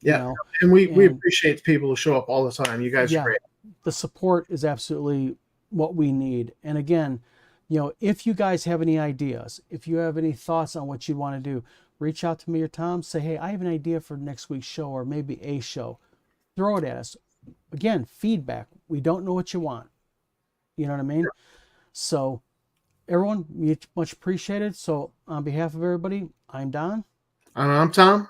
Yeah, you know? And we appreciate the people who show up all the time. You guys are great. The support is absolutely what we need. And again, you know, if you guys have any ideas, if you have any thoughts on what you want to do, reach out to me or Tom. Say, hey, I have an idea for next week's show, or maybe a show. Throw it at us. Again, feedback. We don't know what you want. You know what I mean? Sure. So, everyone, much appreciated. So, on behalf of everybody, I'm Don. And I'm Tom.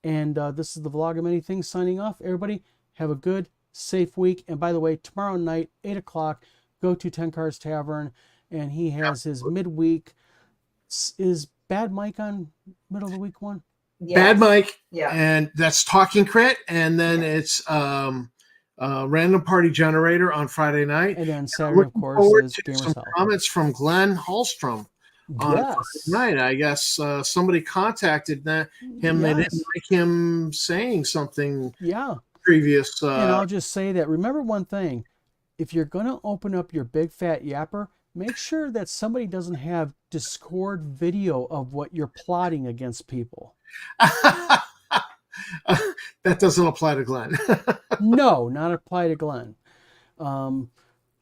And this is the Vlog of Many Things signing off. Everybody, have a good, safe week. And by the way, tomorrow night, 8 o'clock, go to 10 Cars Tavern, and he has his midweek. Is Bad Mike on middle of the week one? Yes. Bad Mike. Yeah. And that's Talking Crit. And then it's Random Party Generator on Friday night. And then Saturday, of course, is Gamers some Help. Comments from Glenn Hallstrom on Friday night. I guess somebody contacted him. They didn't like him saying something. Yeah. Previous. And I'll just say that, remember one thing. If you're going to open up your big fat yapper, make sure that somebody doesn't have Discord video of what you're plotting against people. That doesn't apply to Glenn. No, not apply to Glenn. You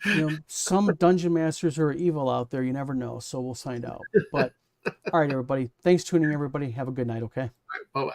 know, some dungeon masters are evil out there. You never know. So we'll find out. But all right, everybody. Thanks for tuning in, everybody. Have a good night, okay? Bye-bye.